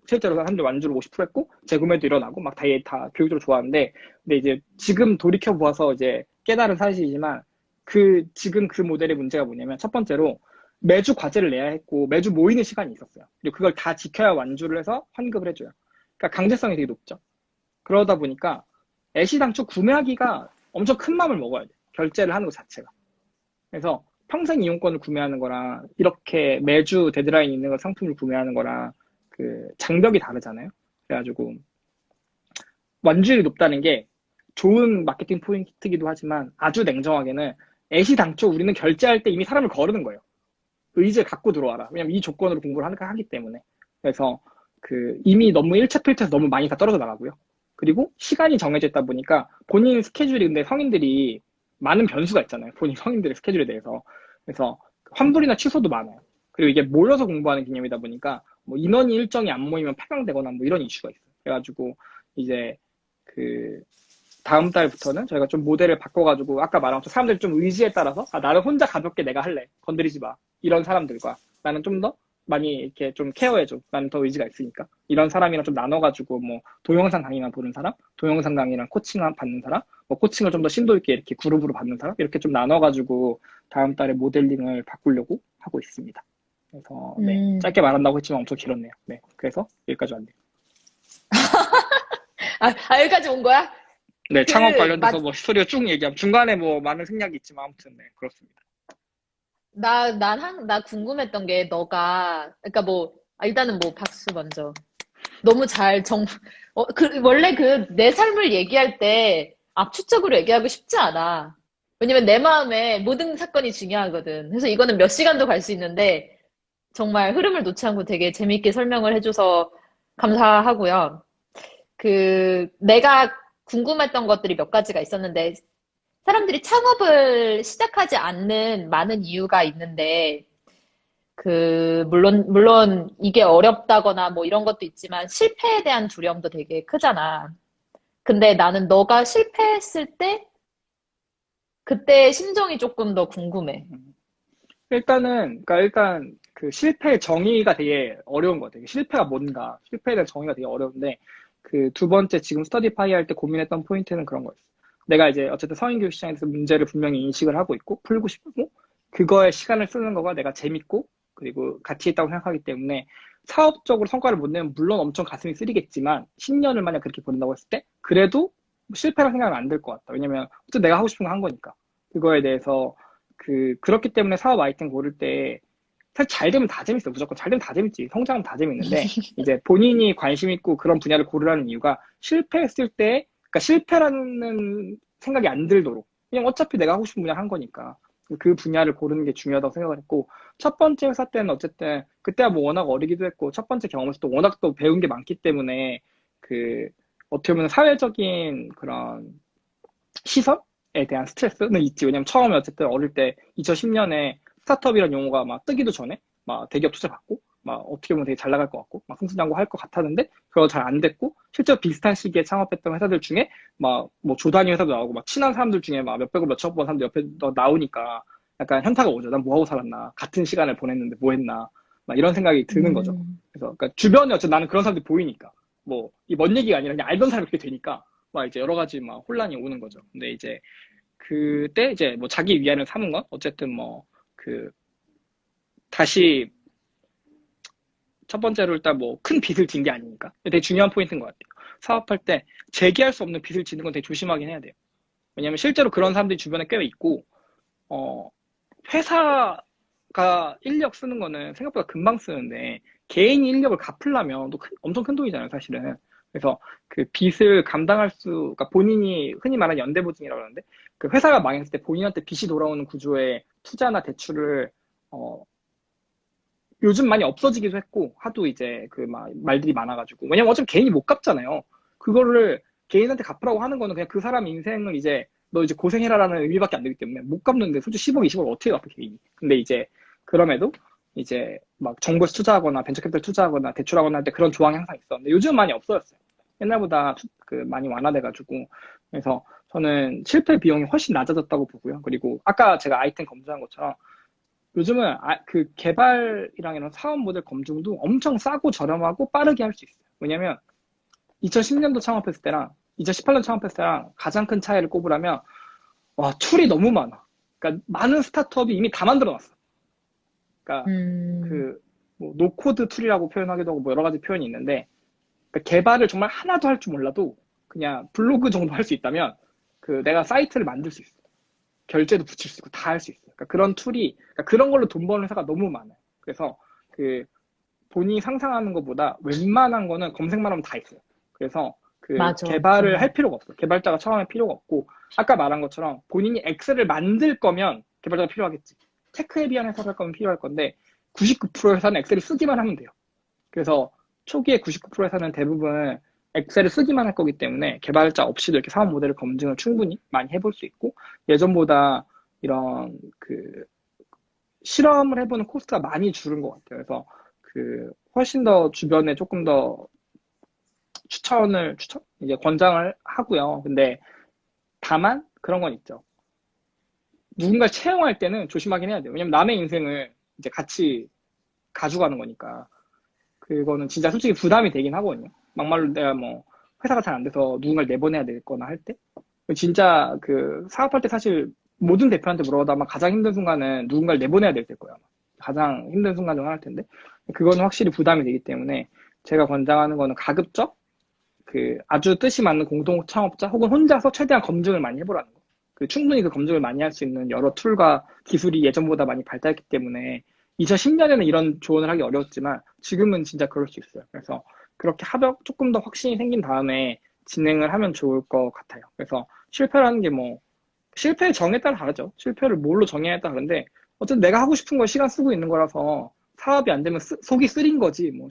실제로 사람들 완주를 50% 했고 재구매도 일어나고 막 다 교육적으로 좋아하는데, 근데 이제 지금 돌이켜 보아서 이제 깨달은 사실이지만, 지금 그 모델의 문제가 뭐냐면, 첫 번째로 매주 과제를 내야 했고 매주 모이는 시간이 있었어요. 그리고 그걸 다 지켜야 완주를 해서 환급을 해줘요. 그러니까 강제성이 되게 높죠. 그러다 보니까 애시당초 구매하기가 엄청 큰 마음을 먹어야 돼, 결제를 하는 것 자체가. 그래서 평생 이용권을 구매하는 거랑 이렇게 매주 데드라인 있는 거 상품을 구매하는 거랑 장벽이 다르잖아요. 그래가지고 완주율이 높다는 게 좋은 마케팅 포인트이기도 하지만, 아주 냉정하게는 애시당초 우리는 결제할 때 이미 사람을 거르는 거예요. 의지를 갖고 들어와라. 왜냐면 이 조건으로 공부를 하기 때문에. 그래서 이미 너무 일차필차에서 너무 많이 다 떨어져 나가고요. 그리고 시간이 정해져 있다 보니까 본인 스케줄이, 근데 성인들이 많은 변수가 있잖아요. 본인 성인들의 스케줄에 대해서. 그래서 환불이나 취소도 많아요. 그리고 이게 모여서 공부하는 개념이다 보니까 뭐 인원이 일정이 안 모이면 폐강되거나 뭐 이런 이슈가 있어요. 그래가지고 이제 그 다음 달부터는 저희가 좀 모델을 바꿔가지고 아까 말한 것처럼 사람들 좀 의지에 따라서 나는 혼자 가볍게 내가 할래. 건드리지 마. 이런 사람들과 나는 좀 더 많이 이렇게 좀 케어해줘. 나는 더 의지가 있으니까. 이런 사람이랑 좀 나눠가지고 뭐 동영상 강의만 보는 사람, 동영상 강의랑 코칭 받는 사람, 뭐 코칭을 좀 더 심도 있게 이렇게 그룹으로 받는 사람 이렇게 좀 나눠가지고 다음 달에 모델링을 바꾸려고 하고 있습니다. 그래서 네, 짧게 말한다고 했지만 엄청 길었네요. 네, 그래서 여기까지 왔네요. 여기까지 온 거야? 네, 창업 그, 관련돼서 뭐 스토리가 쭉 얘기하면 중간에 뭐 많은 생략이 있지만 아무튼 네, 그렇습니다. 나 궁금했던 게 너가, 그러니까 뭐, 일단은 뭐 박수 먼저. 너무 원래 내 삶을 얘기할 때 압축적으로 얘기하고 싶지 않아. 왜냐면 내 마음에 모든 사건이 중요하거든. 그래서 이거는 몇 시간도 갈 수 있는데 정말 흐름을 놓지 않고 되게 재밌게 설명을 해줘서 감사하고요. 내가 궁금했던 것들이 몇 가지가 있었는데 사람들이 창업을 시작하지 않는 많은 이유가 있는데 물론 이게 어렵다거나 뭐 이런 것도 있지만 실패에 대한 두려움도 되게 크잖아. 근데 나는 너가 실패했을 때 그때 심정이 조금 더 궁금해. 그러니까 일단 그 실패의 정의가 되게 어려운 것 같아요. 실패가 뭔가, 실패에 대한 정의가 되게 어려운데, 그 두 번째 지금 스터디파이 할 때 고민했던 포인트는 그런 거였어. 내가 이제 어쨌든 성인교육 시장에서 문제를 분명히 인식을 하고 있고, 풀고 싶고, 그거에 시간을 쓰는 거가 내가 재밌고, 그리고 가치 있다고 생각하기 때문에, 사업적으로 성과를 못 내면 물론 엄청 가슴이 쓰리겠지만, 10년을 만약 그렇게 보낸다고 했을 때, 그래도 실패라 생각은 안 들 것 같다. 왜냐면, 어쨌든 내가 하고 싶은 거 한 거니까. 그거에 대해서 그렇기 때문에 사업 아이템 고를 때, 사실 잘 되면 다 재밌어. 무조건 잘 되면 다 재밌지. 성장하면 다 재밌는데, 이제 본인이 관심 있고 그런 분야를 고르라는 이유가 실패했을 때, 그러니까 실패라는 생각이 안 들도록. 그냥 어차피 내가 하고 싶은 분야 한 거니까. 그 분야를 고르는 게 중요하다고 생각을 했고, 첫 번째 회사 때는 어쨌든, 그때야 뭐 워낙 어리기도 했고, 첫 번째 경험에서 또 워낙 또 배운 게 많기 때문에, 그, 어떻게 보면 사회적인 그런 시선에 대한 스트레스는 있지. 왜냐면 처음에 어쨌든 어릴 때 2010년에 스타트업이라는 용어가 막 뜨기도 전에 막 대기업 투자 받고 막 어떻게 보면 되게 잘 나갈 것 같고 막 승승장구 할 것 같았는데 그거 잘 안 됐고 실제로 비슷한 시기에 창업했던 회사들 중에 막 뭐 조단위 회사도 나오고 막 친한 사람들 중에 막 몇백억 몇천억 번 사람들 옆에 나오니까 약간 현타가 오죠. 난 뭐 하고 살았나. 같은 시간을 보냈는데 뭐 했나. 막 이런 생각이 드는 거죠. 음, 그래서 그러니까 주변에 어쨌든 나는 그런 사람들이 보이니까 뭐 이 먼 얘기가 아니라 그냥 알던 사람이 그렇게 되니까 막 이제 여러 가지 막 혼란이 오는 거죠. 근데 이제 그때 이제 뭐 자기 위안을 삼은 건 어쨌든 뭐 그 다시 첫 번째로 일단 뭐 큰 빚을 진 게 아니니까 되게 중요한 포인트인 것 같아요. 사업할 때 재기할 수 없는 빚을 지는 건 되게 조심하긴 해야 돼요. 왜냐면 실제로 그런 사람들이 주변에 꽤 있고 어 회사가 인력 쓰는 거는 생각보다 금방 쓰는데 개인이 인력을 갚으려면 또 엄청 큰 돈이잖아요, 사실은. 그래서 그 빚을 감당할 그러니까 본인이 흔히 말하는 연대보증이라고 하는데 그 회사가 망했을 때 본인한테 빚이 돌아오는 구조의 투자나 대출을 어, 요즘 많이 없어지기도 했고 하도 이제 그 막 말들이 많아가지고 왜냐면 어차피 개인이 못 갚잖아요. 그거를 개인한테 갚으라고 하는 거는 그냥 그 사람 인생을 이제 너 이제 고생해라라는 의미밖에 안 되기 때문에 못 갚는데 솔직히 10억, 20억 어떻게 갚아 개인이. 근데 이제 그럼에도 이제 막 정부에서 투자하거나 벤처캐피탈 투자하거나 대출하거나 할 때 그런 조항이 항상 있었는데 요즘 은 많이 없어졌어요. 옛날보다 그 많이 완화돼가지고 그래서 저는 실패 비용이 훨씬 낮아졌다고 보고요. 그리고 아까 제가 아이템 검증한 것처럼 요즘은 그 개발이랑 이런 사업 모델 검증도 엄청 싸고 저렴하고 빠르게 할 수 있어요. 왜냐면 2010년도 창업했을 때랑 2018년 창업했을 때랑 가장 큰 차이를 꼽으라면 와 툴이 너무 많아. 그러니까 많은 스타트업이 이미 다 만들어 놨어. 그러니까 음, 그뭐 노코드 툴이라고 표현하기도 하고 뭐 여러 가지 표현이 있는데 그러니까 개발을 정말 하나도 할 줄 몰라도 그냥 블로그 정도 할 수 있다면 그 내가 사이트를 만들 수 있어. 결제도 붙일 수 있고 다 할 수 있어요. 그러니까 그런 툴이 그러니까 그런 걸로 돈 버는 회사가 너무 많아요. 그래서 그 본인이 상상하는 것보다 웬만한 거는 검색만 하면 다 있어요. 그래서 그 맞아. 개발을 할 필요가 없어요. 개발자가 처음에 필요가 없고 아까 말한 것처럼 본인이 엑셀을 만들 거면 개발자가 필요하겠지. 테크에 비한 회사를 할 거면 필요할 건데 99% 회사는 엑셀을 쓰기만 하면 돼요. 그래서 초기에 99% 회사는 대부분 엑셀을 쓰기만 할 거기 때문에 개발자 없이도 이렇게 사업 모델을 검증을 충분히 많이 해볼 수 있고 예전보다 이런 그 실험을 해보는 코스트가 많이 줄은 것 같아요. 그래서 그 훨씬 더 주변에 조금 더 이제 권장을 하고요. 근데 다만 그런 건 있죠. 누군가를 채용할 때는 조심하긴 해야 돼요. 왜냐면 남의 인생을 이제 같이 가져가는 거니까. 그거는 진짜 솔직히 부담이 되긴 하거든요. 막말로 내가 뭐 회사가 잘 안 돼서 누군가를 내보내야 되거나 할 때. 진짜 그 사업할 때 사실 모든 대표한테 물어봐도 아마 가장 힘든 순간은 누군가를 내보내야 될 거예요. 아마. 가장 힘든 순간 중 하나일 텐데. 그거는 확실히 부담이 되기 때문에 제가 권장하는 거는 가급적 그 아주 뜻이 맞는 공동 창업자 혹은 혼자서 최대한 검증을 많이 해보라는 거. 충분히 그 검증을 많이 할 수 있는 여러 툴과 기술이 예전보다 많이 발달했기 때문에 2010년에는 이런 조언을 하기 어려웠지만 지금은 진짜 그럴 수 있어요. 그래서 그렇게 조금 더 확신이 생긴 다음에 진행을 하면 좋을 것 같아요. 그래서 실패라는 게 뭐 실패의 정에 따라 다르죠. 실패를 뭘로 정해야 따라 다른데 어쨌든 내가 하고 싶은 걸 시간 쓰고 있는 거라서 사업이 안 되면 속이 쓰린 거지. 뭐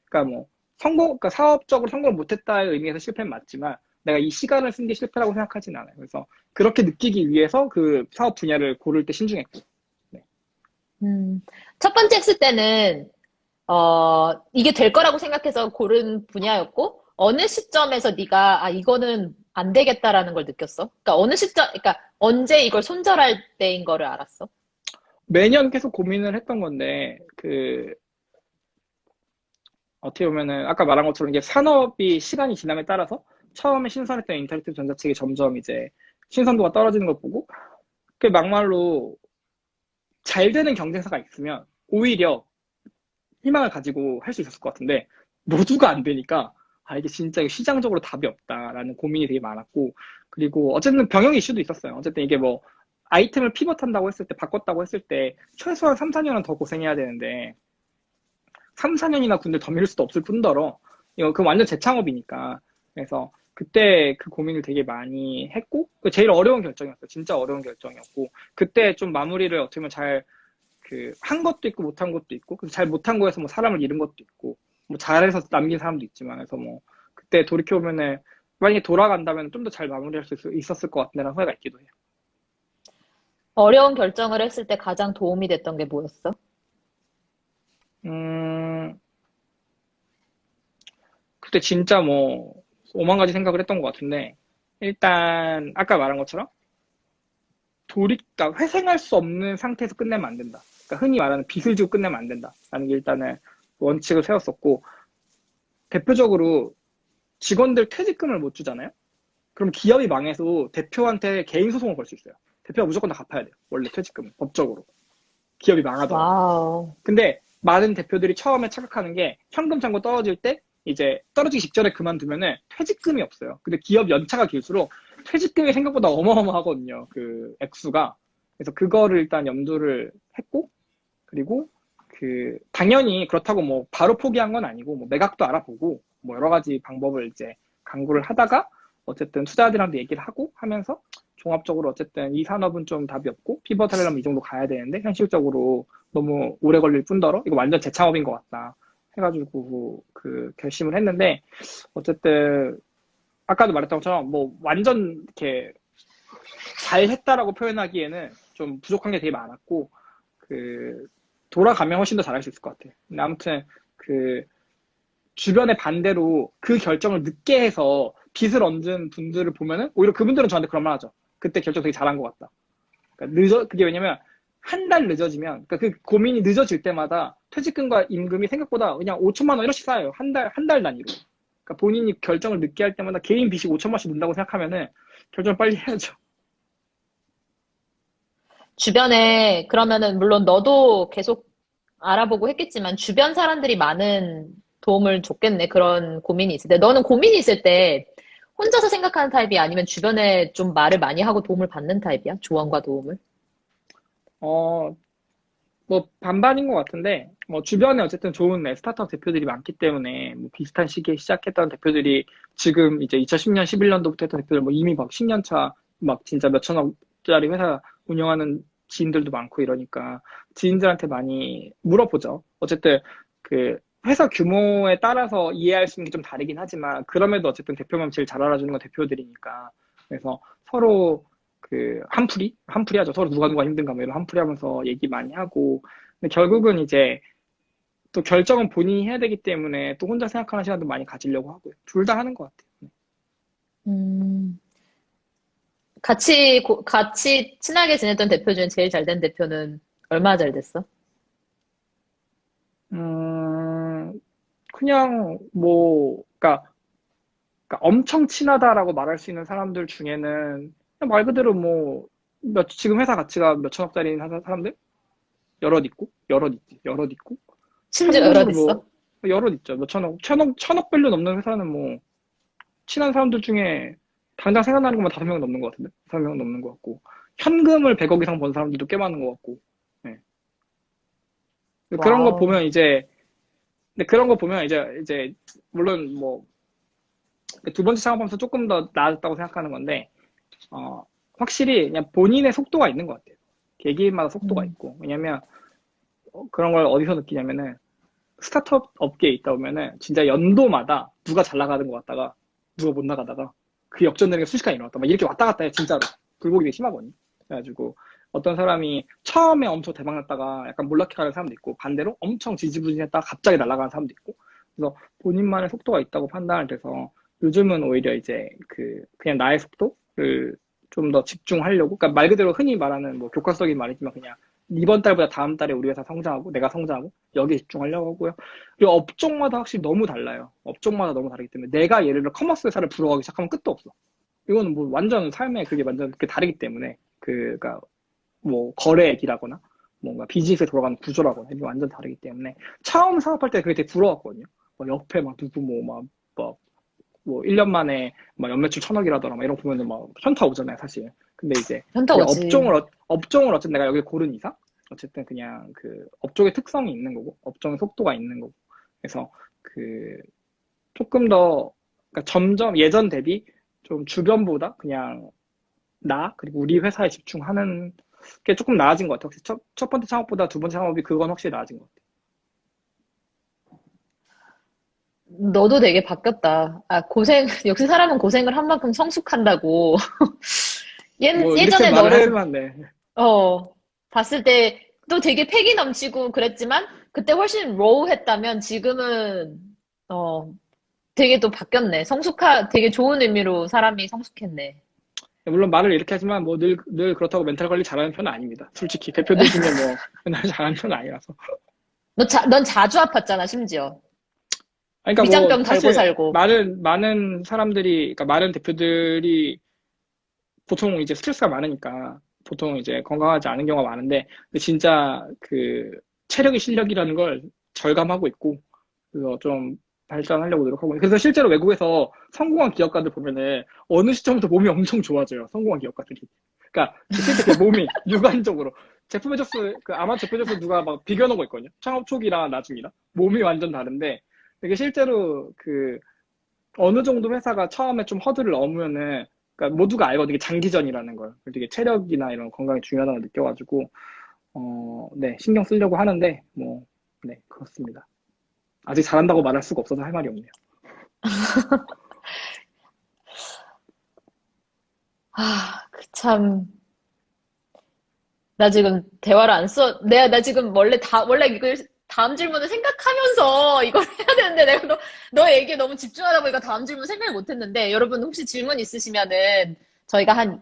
그러니까 뭐 그러니까 사업적으로 성공을 못했다의 의미에서 실패는 맞지만 내가 이 시간을 쓴 게 실패라고 생각하진 않아요. 그래서 그렇게 느끼기 위해서 그 사업 분야를 고를 때 신중했고. 네. 음, 첫 번째 했을 때는, 이게 될 거라고 생각해서 고른 분야였고, 어느 시점에서 네가, 이거는 안 되겠다라는 걸 느꼈어? 그러니까 그러니까 언제 이걸 손절할 때인 거를 알았어? 매년 계속 고민을 했던 건데 어떻게 보면은 아까 말한 것처럼 이게 산업이 시간이 지남에 따라서 처음에 신선했던 인터랙티브 전자책이 점점 이제 신선도가 떨어지는 걸 보고 그 막말로 잘 되는 경쟁사가 있으면 오히려 희망을 가지고 할 수 있었을 것 같은데 모두가 안 되니까 이게 진짜 시장적으로 답이 없다라는 고민이 되게 많았고 그리고 어쨌든 병역 이슈도 있었어요. 어쨌든 이게 뭐 아이템을 피벗한다고 했을 때 바꿨다고 했을 때 최소한 3, 4년은 더 고생해야 되는데 3, 4년이나 군대 더 미룰 수도 없을 뿐더러 이거 그 완전 재창업이니까 그래서 그때 그 고민을 되게 많이 했고 제일 어려운 결정이었어요. 진짜 어려운 결정이었고 그때 좀 마무리를 어떻게 보면 잘 한 것도 있고 못한 것도 있고 잘 못한 거에서 뭐 사람을 잃은 것도 있고 뭐 잘해서 남긴 사람도 있지만 그래서 뭐 그때 돌이켜보면은 만약에 돌아간다면 좀 더 잘 마무리할 수 있었을 것 같다는 후회가 있기도 해요. 어려운 결정을 했을 때 가장 도움이 됐던 게 뭐였어? 음, 그때 진짜 뭐 오만 가지 생각을 했던 것 같은데 일단 아까 말한 것처럼 그러니까 회생할 수 없는 상태에서 끝내면 안 된다. 그러니까 흔히 말하는 빚을 지고 끝내면 안 된다라는 게 일단은 원칙을 세웠었고 대표적으로 직원들 퇴직금을 못 주잖아요. 그럼 기업이 망해서 대표한테 개인 소송을 걸 수 있어요. 대표가 무조건 다 갚아야 돼요. 원래 퇴직금은 법적으로. 기업이 망하더라도. 와우. 근데 많은 대표들이 처음에 착각하는 게 현금 잔고 떨어질 때 이제 떨어지기 직전에 그만두면은 퇴직금이 없어요. 근데 기업 연차가 길수록 퇴직금이 생각보다 어마어마하거든요. 그 액수가. 그래서 그거를 일단 염두를 했고 그리고 당연히 그렇다고 뭐 바로 포기한 건 아니고 뭐 매각도 알아보고 뭐 여러 가지 방법을 이제 강구를 하다가 어쨌든 투자자들이랑도 얘기를 하고 하면서 종합적으로 어쨌든 이 산업은 좀 답이 없고 피벗 하려면 이 정도 가야 되는데 현실적으로 너무 오래 걸릴 뿐더러 이거 완전 재창업인 것 같다 해가지고 결심을 했는데 어쨌든 아까도 말했던 것처럼 뭐 완전 이렇게 잘했다라고 표현하기에는 좀 부족한 게 되게 많았고 돌아가면 훨씬 더 잘할 수 있을 것 같아요. 근데 아무튼 주변의 반대로 그 결정을 늦게 해서 빚을 얹은 분들을 보면은 오히려 그분들은 저한테 그런 말 하죠. 그때 결정 되게 잘한 것 같다. 그러니까 그게 왜냐면 한 달 늦어지면 그러니까 그 고민이 늦어질 때마다 퇴직금과 임금이 생각보다 그냥 5천만 원 이렇게 쌓여요. 한 달 단위로. 그러니까 본인이 결정을 늦게 할 때마다 개인 빚이 5천만씩 든다고 생각하면은 결정을 빨리 해야죠. 주변에, 그러면은, 물론 너도 계속 알아보고 했겠지만, 주변 사람들이 많은 도움을 줬겠네. 그런 고민이 있을 때. 너는 고민이 있을 때, 혼자서 생각하는 타입이 아니면 주변에 좀 말을 많이 하고 도움을 받는 타입이야? 조언과 도움을? 어, 뭐 반반인 것 같은데 뭐 주변에 어쨌든 좋은 스타트업 대표들이 많기 때문에 뭐 비슷한 시기에 시작했던 대표들이 지금 이제 2010년, 11년도부터 했던 대표들 뭐 이미 막 10년 차 막 진짜 몇 천억짜리 회사 운영하는 지인들도 많고 이러니까 지인들한테 많이 물어보죠. 어쨌든 회사 규모에 따라서 이해할 수 있는 게 좀 다르긴 하지만 그럼에도 어쨌든 대표만 제일 잘 알아주는 건 대표들이니까 그래서 서로 한풀이 하죠. 서로 누가 힘든가 뭐 이런 한풀이 하면서 얘기 많이 하고 근데 결국은 이제 또 결정은 본인이 해야 되기 때문에 또 혼자 생각하는 시간도 많이 가지려고 하고요. 둘 다 하는 것 같아요. 음, 같이 친하게 지냈던 대표 중에 제일 잘 된 대표는 얼마나 잘 됐어? 음, 그냥 뭐, 그러니까 엄청 친하다라고 말할 수 있는 사람들 중에는 그냥 말 그대로 뭐, 지금 회사 가치가 몇 천억짜리 하는 사람들? 여럿 있고, 여럿 있고, 심지어 여럿 현금으로 있어? 뭐, 여럿 있죠. 몇 천억 밸류 넘는 회사는 뭐, 친한 사람들 중에 당장 생각나는 것만 5명 넘는 것 같은데? 5명 넘는 것 같고, 현금을 100억 이상 번 사람들도 꽤 많은 것 같고, 네. 그런 거 와우. 보면 이제, 근데 그런 거 보면 이제, 물론 뭐, 두 번째 창업하면서 조금 더 나아졌다고 생각하는 건데, 확실히 그냥 본인의 속도가 있는 것 같아요. 개개인마다 속도가 음, 있고. 왜냐면, 그런 걸 어디서 느끼냐면은, 스타트업 업계에 있다 보면은, 진짜 연도마다 누가 잘 나가는 것 같다가, 누가 못 나가다가, 그 역전되는 게 순식간에 일어났다. 막 이렇게 왔다 갔다 해, 진짜로. 굴곡이 되게 심하거든요. 그래가지고, 어떤 사람이 처음에 엄청 대박 났다가 약간 몰락해가는 사람도 있고, 반대로 엄청 지지부진했다가 갑자기 날아가는 사람도 있고, 그래서 본인만의 속도가 있다고 판단을 돼서, 요즘은 오히려 이제 그냥 나의 속도를 좀 더 집중하려고, 그러니까 말 그대로 흔히 말하는 뭐 교과서적인 말이지만 그냥 이번 달보다 다음 달에 우리 회사 성장하고 내가 성장하고 여기에 집중하려고 하고요. 그리고 업종마다 확실히 너무 달라요. 업종마다 너무 다르기 때문에 내가 예를 들어 커머스 회사를 불어가기 시작하면 끝도 없어. 이거는 뭐 완전 삶에 그게 완전 그게 다르기 때문에 그니까 뭐 거래액이라거나 뭔가 비즈니스에 돌아가는 구조라거나 이게 완전 다르기 때문에 처음 사업할 때 그게 되게 부러웠거든요. 뭐 옆에 막 누구 뭐 1년 만에 막 연매출 1,000억이라더라 막 이런 거 보면은 막 현타 오잖아요, 사실. 근데 이제 현타 그게 오지. 업종을 어쨌든 내가 여기 고른 이상 어쨌든 그냥 그 업종의 특성이 있는 거고 업종의 속도가 있는 거고 그래서 그 조금 더 그러니까 점점 예전 대비 좀 주변보다 그냥 나 그리고 우리 회사에 집중하는 게 조금 나아진 것 같아요. 첫 번째 창업보다 두 번째 창업이 그건 확실히 나아진 것 같아요. 너도 되게 바뀌었다. 아, 역시 사람은 고생을 한 만큼 성숙한다고. 뭐 이렇게 예전에 말을 너를, 하지만 네. 어, 봤을 때 또 되게 패기 넘치고 그랬지만, 그때 훨씬 로우했다면 지금은, 어, 되게 또 바뀌었네. 되게 좋은 의미로 사람이 성숙했네. 물론 말을 이렇게 하지만 뭐 늘 그렇다고 멘탈 관리 잘하는 편은 아닙니다. 솔직히 대표들 중에 뭐 맨날 잘하는 편은 아니라서. 넌 자주 아팠잖아, 심지어. 그러니까 뭐 위장병 달고 사실 살고. 많은 사람들이 그러니까 많은 대표들이 보통 이제 스트레스가 많으니까 보통 이제 건강하지 않은 경우가 많은데 근데 진짜 그 체력의 실력이라는 걸 절감하고 있고 그래서 좀 발전하려고 노력하고 그래서 실제로 외국에서 성공한 기업가들 보면은 어느 시점부터 몸이 엄청 좋아져요. 성공한 기업가들이. 그러니까 실제 그 몸이 육안적으로 제프 베조스 아마 제프 베조스 누가 막 비교해놓은 거 있거든요. 창업 초기랑 나중이랑 몸이 완전 다른데 이게 실제로 어느 정도 회사가 처음에 좀 허들을 넘으면은 그러니까 모두가 알거든요. 이게 장기전이라는 걸. 되게 체력이나 이런 건강이 중요하다고 느껴가지고 네 신경 쓰려고 하는데 뭐 네 그렇습니다. 아직 잘한다고 말할 수가 없어서 할 말이 없네요. 아, 나 지금 대화를 안 써. 나 지금 원래 이걸 다음 질문을 생각하면서 이걸 해야 되는데 내가 너 얘기에 너무 집중하다 보니까 다음 질문 생각을 못 했는데 여러분 혹시 질문 있으시면은 저희가 한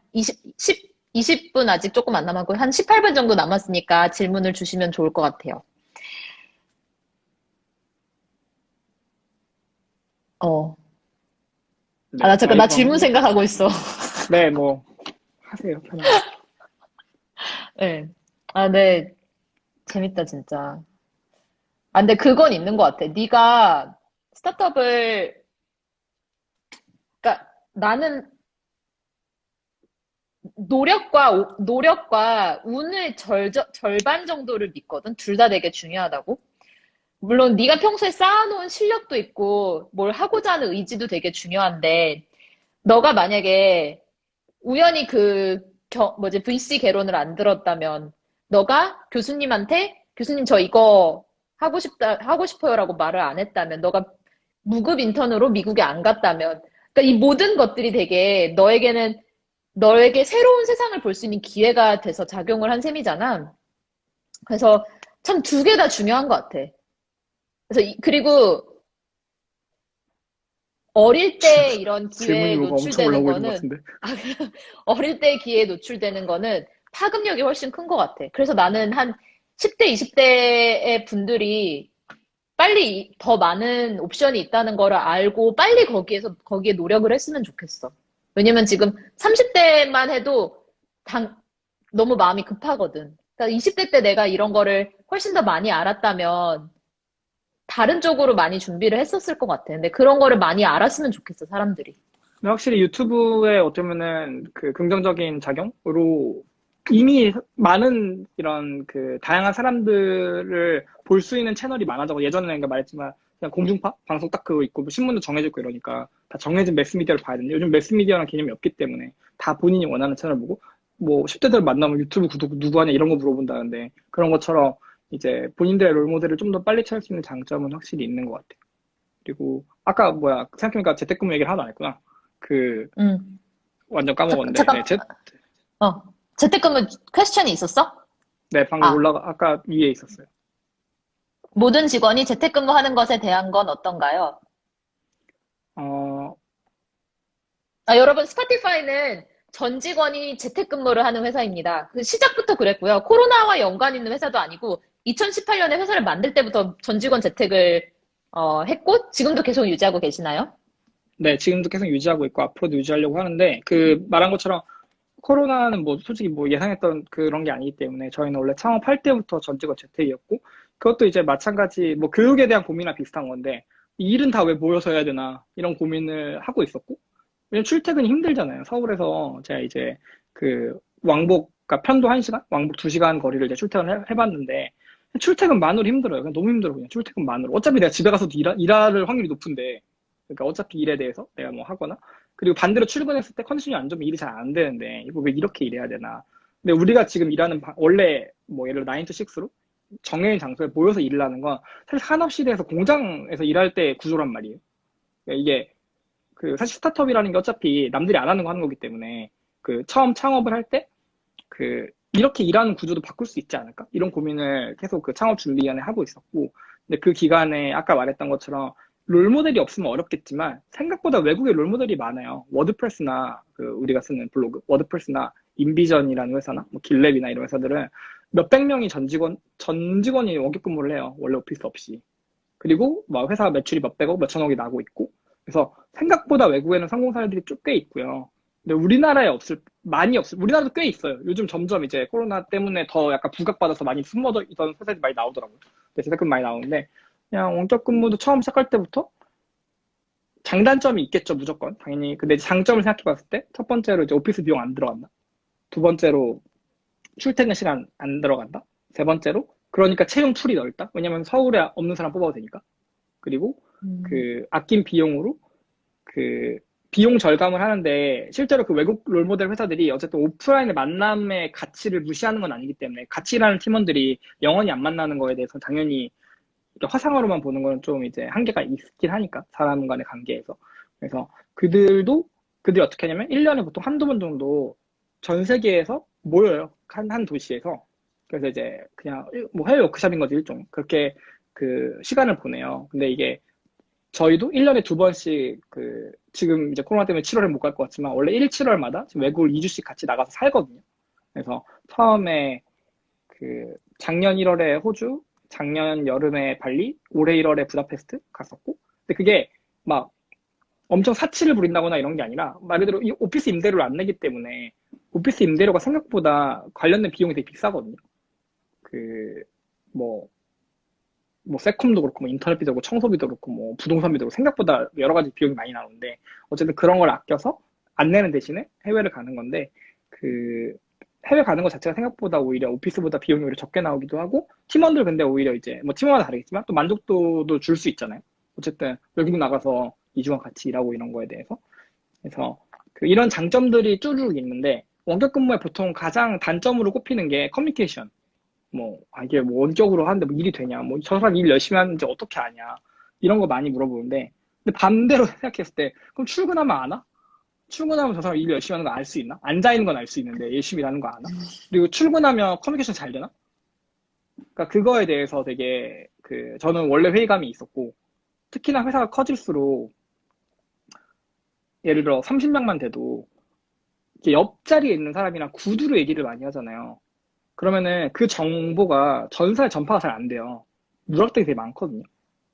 20분 아직 조금 안 남았고 한 18분 정도 남았으니까 질문을 주시면 좋을 것 같아요. 어. 아, 네, 나 잠깐 나 질문 생각하고 있어. 네, 뭐 하세요 편하게. 네. 아, 네. 재밌다, 진짜. 아, 근데 그건 있는 것 같아. 네가 스타트업을, 그러니까 나는 노력과 운의 절반 정도를 믿거든. 둘 다 되게 중요하다고. 물론 네가 평소에 쌓아놓은 실력도 있고 뭘 하고자 하는 의지도 되게 중요한데 너가 만약에 우연히 VC 개론을 안 들었다면 너가 교수님 저 이거 하고 싶어요라고 말을 안 했다면 너가 무급 인턴으로 미국에 안 갔다면 그러니까 이 모든 것들이 되게 너에게 새로운 세상을 볼 수 있는 기회가 돼서 작용을 한 셈이잖아. 그래서 참 두 개 다 중요한 것 같아. 그래서 그리고 어릴 때 이런 질문 기회에 유무가 엄청 노출되는 올라오고 있는 것 거는 같은데. 어릴 때 기회에 노출되는 거는 파급력이 훨씬 큰 것 같아. 그래서 나는 한 10대, 20대의 분들이 빨리 더 많은 옵션이 있다는 거를 알고 빨리 거기에 노력을 했으면 좋겠어. 왜냐면 지금 30대만 해도 너무 마음이 급하거든. 그러니까 20대 때 내가 이런 거를 훨씬 더 많이 알았다면 다른 쪽으로 많이 준비를 했었을 것 같아. 근데 그런 거를 많이 알았으면 좋겠어, 사람들이. 근데 확실히 유튜브에 어쩌면은 그 긍정적인 작용으로 이미 많은 이런 그 다양한 사람들을 볼 수 있는 채널이 많아져서 예전에는 그러니까 말했지만 그냥 공중파 방송 딱 그거 있고 뭐 신문도 정해져 있고 이러니까 다 정해진 매스미디어를 봐야 되는데 요즘 매스미디어라는 개념이 없기 때문에 다 본인이 원하는 채널 보고 뭐 10대들 만나면 유튜브 구독 누구 하냐 이런 거 물어본다는데 그런 것처럼 이제 본인들의 롤모델을 좀 더 빨리 찾을 수 있는 장점은 확실히 있는 것 같아요. 그리고 아까 뭐야 생각해보니까 재택근무 얘기를 하나도 안 했구나. 그 음. 완전 까먹었는데 잠깐, 어. 재택근무 퀘스천이 있었어? 네, 방금 아, 올라가 아까 위에 있었어요. 모든 직원이 재택근무하는 것에 대한 건 어떤가요? 어, 여러분, 스파티파이는 전 직원이 재택근무를 하는 회사입니다. 그 시작부터 그랬고요. 코로나와 연관 있는 회사도 아니고 2018년에 회사를 만들 때부터 전 직원 재택을 했고 지금도 계속 유지하고 계시나요? 네, 지금도 계속 유지하고 있고 앞으로도 유지하려고 하는데 그 말한 것처럼 코로나는 뭐 솔직히 뭐 예상했던 그런 게 아니기 때문에 저희는 원래 창업할 때부터 전 직원 재택이었고 그것도 이제 마찬가지 뭐 교육에 대한 고민이랑 비슷한 건데 이 일은 다 왜 모여서 해야 되나 이런 고민을 하고 있었고 왜냐면 출퇴근이 힘들잖아요. 서울에서 제가 이제 그 왕복 그러니까 편도 1시간, 왕복 2시간 거리를 이제 출퇴근을 해봤는데 출퇴근만으로 힘들어요. 그냥 너무 힘들어 그냥 출퇴근만으로. 어차피 내가 집에 가서도 일할 확률이 높은데 그러니까 어차피 일에 대해서 내가 뭐 하거나 그리고 반대로 출근했을 때 컨디션이 안 좋으면 일이 잘 안 되는데 이거 왜 이렇게 일해야 되나. 근데 우리가 지금 일하는 원래 뭐 예를 들어 9 to 6로 정해진 장소에 모여서 일을 하는 건 사실 산업시대에서 공장에서 일할 때 구조란 말이에요. 그러니까 이게 그 사실 스타트업이라는 게 어차피 남들이 안 하는 거 하는 거기 때문에 그 처음 창업을 할 때 그 이렇게 일하는 구조도 바꿀 수 있지 않을까? 이런 고민을 계속 그 창업 준비 기간에 하고 있었고 근데 그 기간에 아까 말했던 것처럼 롤모델이 없으면 어렵겠지만 생각보다 외국에 롤모델이 많아요. 워드프레스나 그 우리가 쓰는 블로그, 워드프레스나 인비전이라는 회사나 뭐 길랩이나 이런 회사들은 몇백 명이 전 직원이 원격 근무를 해요. 원래 오피스 없이. 그리고 막 회사 매출이 몇백억, 몇천억이 나고 있고. 그래서 생각보다 외국에는 성공 사례들이 꽤 있고요. 근데 우리나라에 우리나라도 꽤 있어요. 요즘 점점 이제 코로나 때문에 더 약간 부각받아서 많이 숨어져 있던 회사들이 많이 나오더라고요. 재택근 많이 나오는데, 그냥 원격 근무도 처음 시작할 때부터 장단점이 있겠죠, 무조건. 당연히. 근데 장점을 생각해 봤을 때, 첫 번째로 이제 오피스 비용 안 들어간다. 두 번째로 출퇴근 시간 안 들어간다. 세 번째로, 그러니까 채용 풀이 넓다. 왜냐면 서울에 없는 사람 뽑아도 되니까. 그리고 음, 그 아낀 비용으로 그 비용 절감을 하는데 실제로 그 외국 롤모델 회사들이 어쨌든 오프라인의 만남의 가치를 무시하는 건 아니기 때문에 같이 일하는 팀원들이 영원히 안 만나는 거에 대해서 당연히 화상으로만 보는 거는 좀 이제 한계가 있긴 하니까 사람 간의 관계에서 그래서 그들이 어떻게 하냐면 1년에 보통 한두 번 정도 전 세계에서 모여요. 한 도시에서 그래서 이제 그냥 뭐 해외 워크숍인 거지 일종 그렇게 그 시간을 보내요. 근데 이게 저희도 1년에 두 번씩 지금 이제 코로나 때문에 7월에 못 갈 것 같지만 원래 1, 7월마다 지금 외국을 2주씩 같이 나가서 살거든요. 그래서 처음에 작년 1월에 호주, 작년 여름에 발리, 올해 1월에 부다페스트 갔었고 근데 그게 막 엄청 사치를 부린다거나 이런 게 아니라 말 그대로 이 오피스 임대료를 안 내기 때문에 오피스 임대료가 생각보다 관련된 비용이 되게 비싸거든요. 그 뭐 세콤도 그렇고, 뭐 인터넷비도 그렇고, 청소비도 그렇고, 뭐 부동산비도 그렇고, 생각보다 여러 가지 비용이 많이 나오는데, 어쨌든 그런 걸 아껴서 안 내는 대신에 해외를 가는 건데, 그, 해외 가는 것 자체가 생각보다 오히려 오피스보다 비용이 오히려 적게 나오기도 하고, 팀원들 근데 오히려 이제, 뭐 팀원마다 다르겠지만, 또 만족도도 줄 수 있잖아요. 어쨌든 외국 나가서 2주간 같이 일하고 이런 거에 대해서. 그래서 이런 장점들이 쭈루룩 있는데, 원격 근무에 보통 가장 단점으로 꼽히는 게 커뮤니케이션. 이게 뭐 원격으로 하는데 뭐 일이 되냐, 뭐 저 사람 일 열심히 하는지 어떻게 아냐, 이런 거 많이 물어보는데, 근데 반대로 생각했을 때, 그럼 출근하면 아나? 출근하면 저 사람 일 열심히 하는 거 알 수 있나? 앉아 있는 건 알 수 있는데, 열심히 일하는 거 아나? 그리고 출근하면 커뮤니케이션 잘 되나? 그러니까 그거에 대해서 되게 저는 원래 회의감이 있었고, 특히나 회사가 커질수록 예를 들어 30명만 돼도 이렇게 옆자리에 있는 사람이랑 구두로 얘기를 많이 하잖아요. 그러면은 그 정보가 전사에 전파가 잘 안 돼요. 누락들이 되게 많거든요.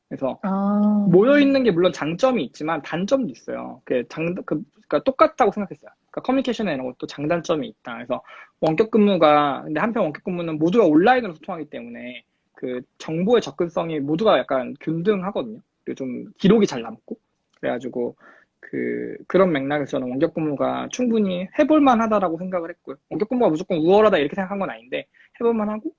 그래서 아, 모여 있는 게 물론 장점이 있지만 단점도 있어요. 그러니까 똑같다고 생각했어요. 그러니까 커뮤니케이션에 이런 것도 장단점이 있다. 그래서 원격 근무가 근데 한편 원격 근무는 모두가 온라인으로 소통하기 때문에 그 정보의 접근성이 모두가 약간 균등하거든요. 그리고 좀 기록이 잘 남고 그래가지고 그런 맥락에서 저는 원격 근무가 충분히 해볼 만하다라고 생각을 했고요. 원격 근무가 무조건 우월하다 이렇게 생각한 건 아닌데 해볼 만하고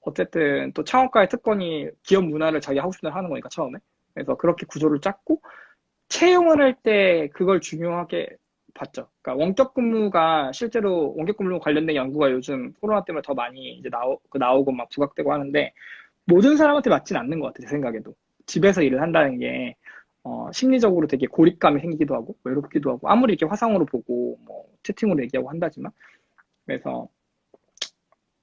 어쨌든 또 창업가의 특권이 기업 문화를 자기 하고 싶은 대로 하는 거니까 처음에. 그래서 그렇게 구조를 짰고, 채용을 할 때 그걸 중요하게 봤죠. 그러니까 원격 근무가 실제로 원격 근무 관련된 연구가 요즘 코로나 때문에 더 많이 이제 나오고 막 부각되고 하는데, 모든 사람한테 맞진 않는 것 같아요, 제 생각에도. 집에서 일을 한다는 게, 심리적으로 되게 고립감이 생기기도 하고, 외롭기도 하고, 아무리 이렇게 화상으로 보고, 뭐, 채팅으로 얘기하고 한다지만. 그래서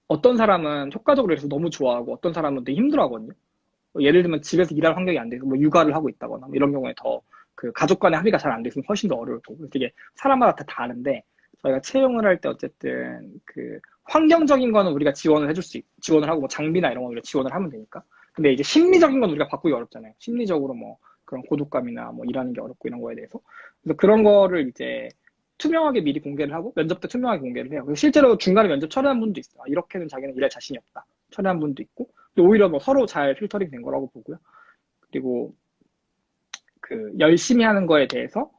어떤 사람은 효과적으로 해서 너무 좋아하고, 어떤 사람은 되게 힘들어 하거든요. 예를 들면 집에서 일할 환경이 안 돼서 뭐 육아를 하고 있다거나 뭐 이런 경우에 더 가족 간의 합의가 잘 안 돼서 훨씬 더 어려울 거고 되게 사람마다 다 다른데 저희가 채용을 할 때 어쨌든 환경적인 거는 우리가 지원을 하고 뭐 장비나 이런 거 우리가 지원을 하면 되니까 근데 이제 심리적인 건 우리가 바꾸기 어렵잖아요. 심리적으로 뭐 그런 고독감이나 뭐 일하는 게 어렵고 이런 거에 대해서 그래서 그런 거를 이제 투명하게 미리 공개를 하고 면접 때 투명하게 공개를 해요. 그리고 실제로 중간에 면접 철회한 분도 있어요. 이렇게는 자기는 일할 자신이 없다. 철회한 분도 있고 오히려 뭐 서로 잘 필터링 된 거라고 보고요. 그리고 열심히 하는 거에 대해서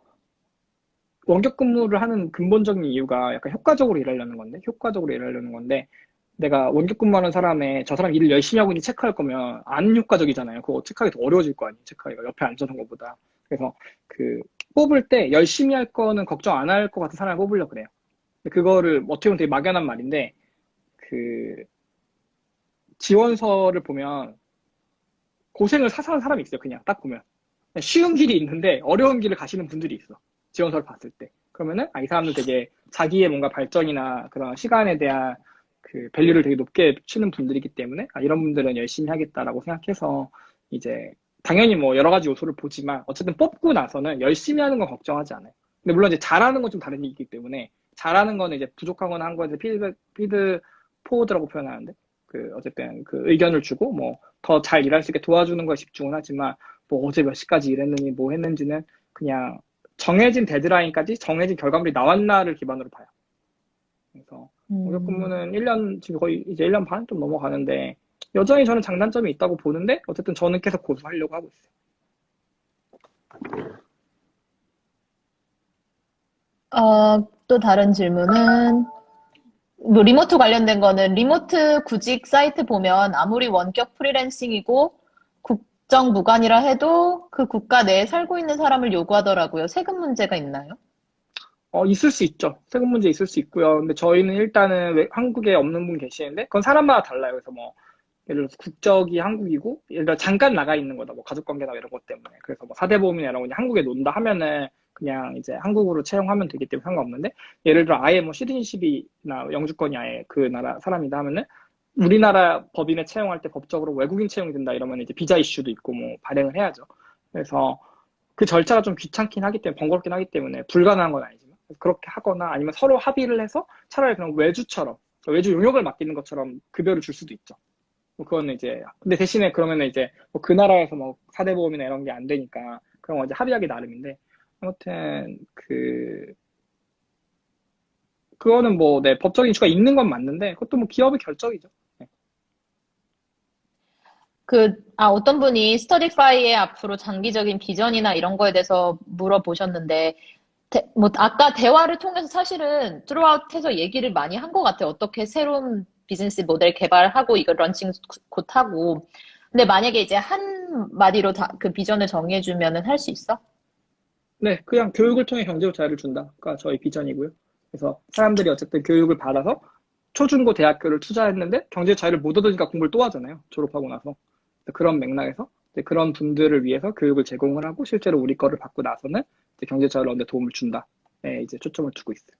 원격 근무를 하는 근본적인 이유가 약간 효과적으로 일하려는 건데, 내가 원격 근무하는 사람의 저 사람 일을 열심히 하고 있는지 체크할 거면 안 효과적이잖아요. 그거 체크하기 더 어려워질 거 아니에요. 체크하기가 옆에 앉아서 것보다. 그래서 뽑을 때 열심히 할 거는 걱정 안 할 것 같은 사람을 뽑으려고 그래요. 근데 그거를 어떻게 보면 되게 막연한 말인데, 그 지원서를 보면 고생을 사서 하는 사람이 있어요. 그냥 딱 보면. 쉬운 길이 있는데 어려운 길을 가시는 분들이 있어. 지원서를 봤을 때. 그러면은, 이 사람들 되게 자기의 뭔가 발전이나 그런 시간에 대한 밸류를 되게 높게 치는 분들이기 때문에, 이런 분들은 열심히 하겠다라고 생각해서, 이제, 당연히 뭐 여러 가지 요소를 보지만, 어쨌든 뽑고 나서는 열심히 하는 건 걱정하지 않아요. 근데 물론 이제 잘하는 건 좀 다른 얘기이기 때문에, 잘하는 거는 이제 부족하거나 한 거에 피드 포워드라고 표현하는데, 어쨌든 의견을 주고, 뭐, 더 잘 일할 수 있게 도와주는 거에 집중은 하지만, 뭐 어제 몇 시까지 일했느니 뭐 했는지는 그냥 정해진 데드라인까지 정해진 결과물이 나왔나를 기반으로 봐요. 그래서 원격 음, 근무는 1년 지금 거의 이제 1년 반 좀 넘어가는데 여전히 저는 장단점이 있다고 보는데 어쨌든 저는 계속 고수하려고 하고 있어요. 또 다른 질문은, 뭐 리모트 관련된 거는 리모트 구직 사이트 보면 아무리 원격 프리랜싱이고 국정 무관이라 해도 그 국가 내에 살고 있는 사람을 요구하더라고요. 세금 문제가 있나요? 있을 수 있죠. 세금 문제 있을 수 있고요. 근데 저희는 일단은 한국에 없는 분 계시는데 그건 사람마다 달라요. 그래서 뭐 예를 들어서 국적이 한국이고, 예를 들어 잠깐 나가 있는 거다, 뭐 가족관계나 이런 것 때문에. 그래서 뭐 사대보험이나 이런 거 그냥 한국에 논다 하면은 그냥 이제 한국으로 채용하면 되기 때문에 상관없는데, 예를 들어 아예 뭐 시티즌십이나 영주권이 아예 그 나라 사람이다 하면은 우리나라 법인에 채용할 때 법적으로 외국인 채용이 된다 이러면 이제 비자 이슈도 있고 뭐 발행을 해야죠. 그래서 그 절차가 좀 귀찮긴 하기 때문에, 번거롭긴 하기 때문에 불가능한 건 아니지만 그렇게 하거나 아니면 서로 합의를 해서 차라리 그냥 외주처럼 외주 용역을 맡기는 것처럼 급여를 줄 수도 있죠. 뭐 그거는 이제 근데 대신에 그러면은 이제 뭐그 나라에서 뭐 사대보험이나 이런 게 안 되니까 그런 거 이제 합의하기 나름인데 아무튼 그거는 뭐 네, 법적인 이슈가 있는 건 맞는데 그것도 뭐 기업의 결정이죠. 네. 어떤 분이 스터디파이의 앞으로 장기적인 비전이나 이런 거에 대해서 물어보셨는데, 뭐, 아까 대화를 통해서 사실은 throughout 해서 얘기를 많이 한 것 같아요. 어떻게 새로운 비즈니스 모델 개발하고 이거 런칭 곧 하고. 근데 만약에 이제 한 마디로 그 비전을 정해주면은 할 수 있어? 네, 그냥 교육을 통해 경제적 자유를 준다가 저희 비전이고요. 그래서 사람들이 어쨌든 교육을 받아서 초중고 대학교를 투자했는데 경제 자유를 못 얻으니까 공부를 또 하잖아요. 졸업하고 나서. 그런 맥락에서 이제 그런 분들을 위해서 교육을 제공을 하고 실제로 우리 거를 받고 나서는 이제 경제 자유를 얻는 데 도움을 준다. 네, 이제 초점을 두고 있어요.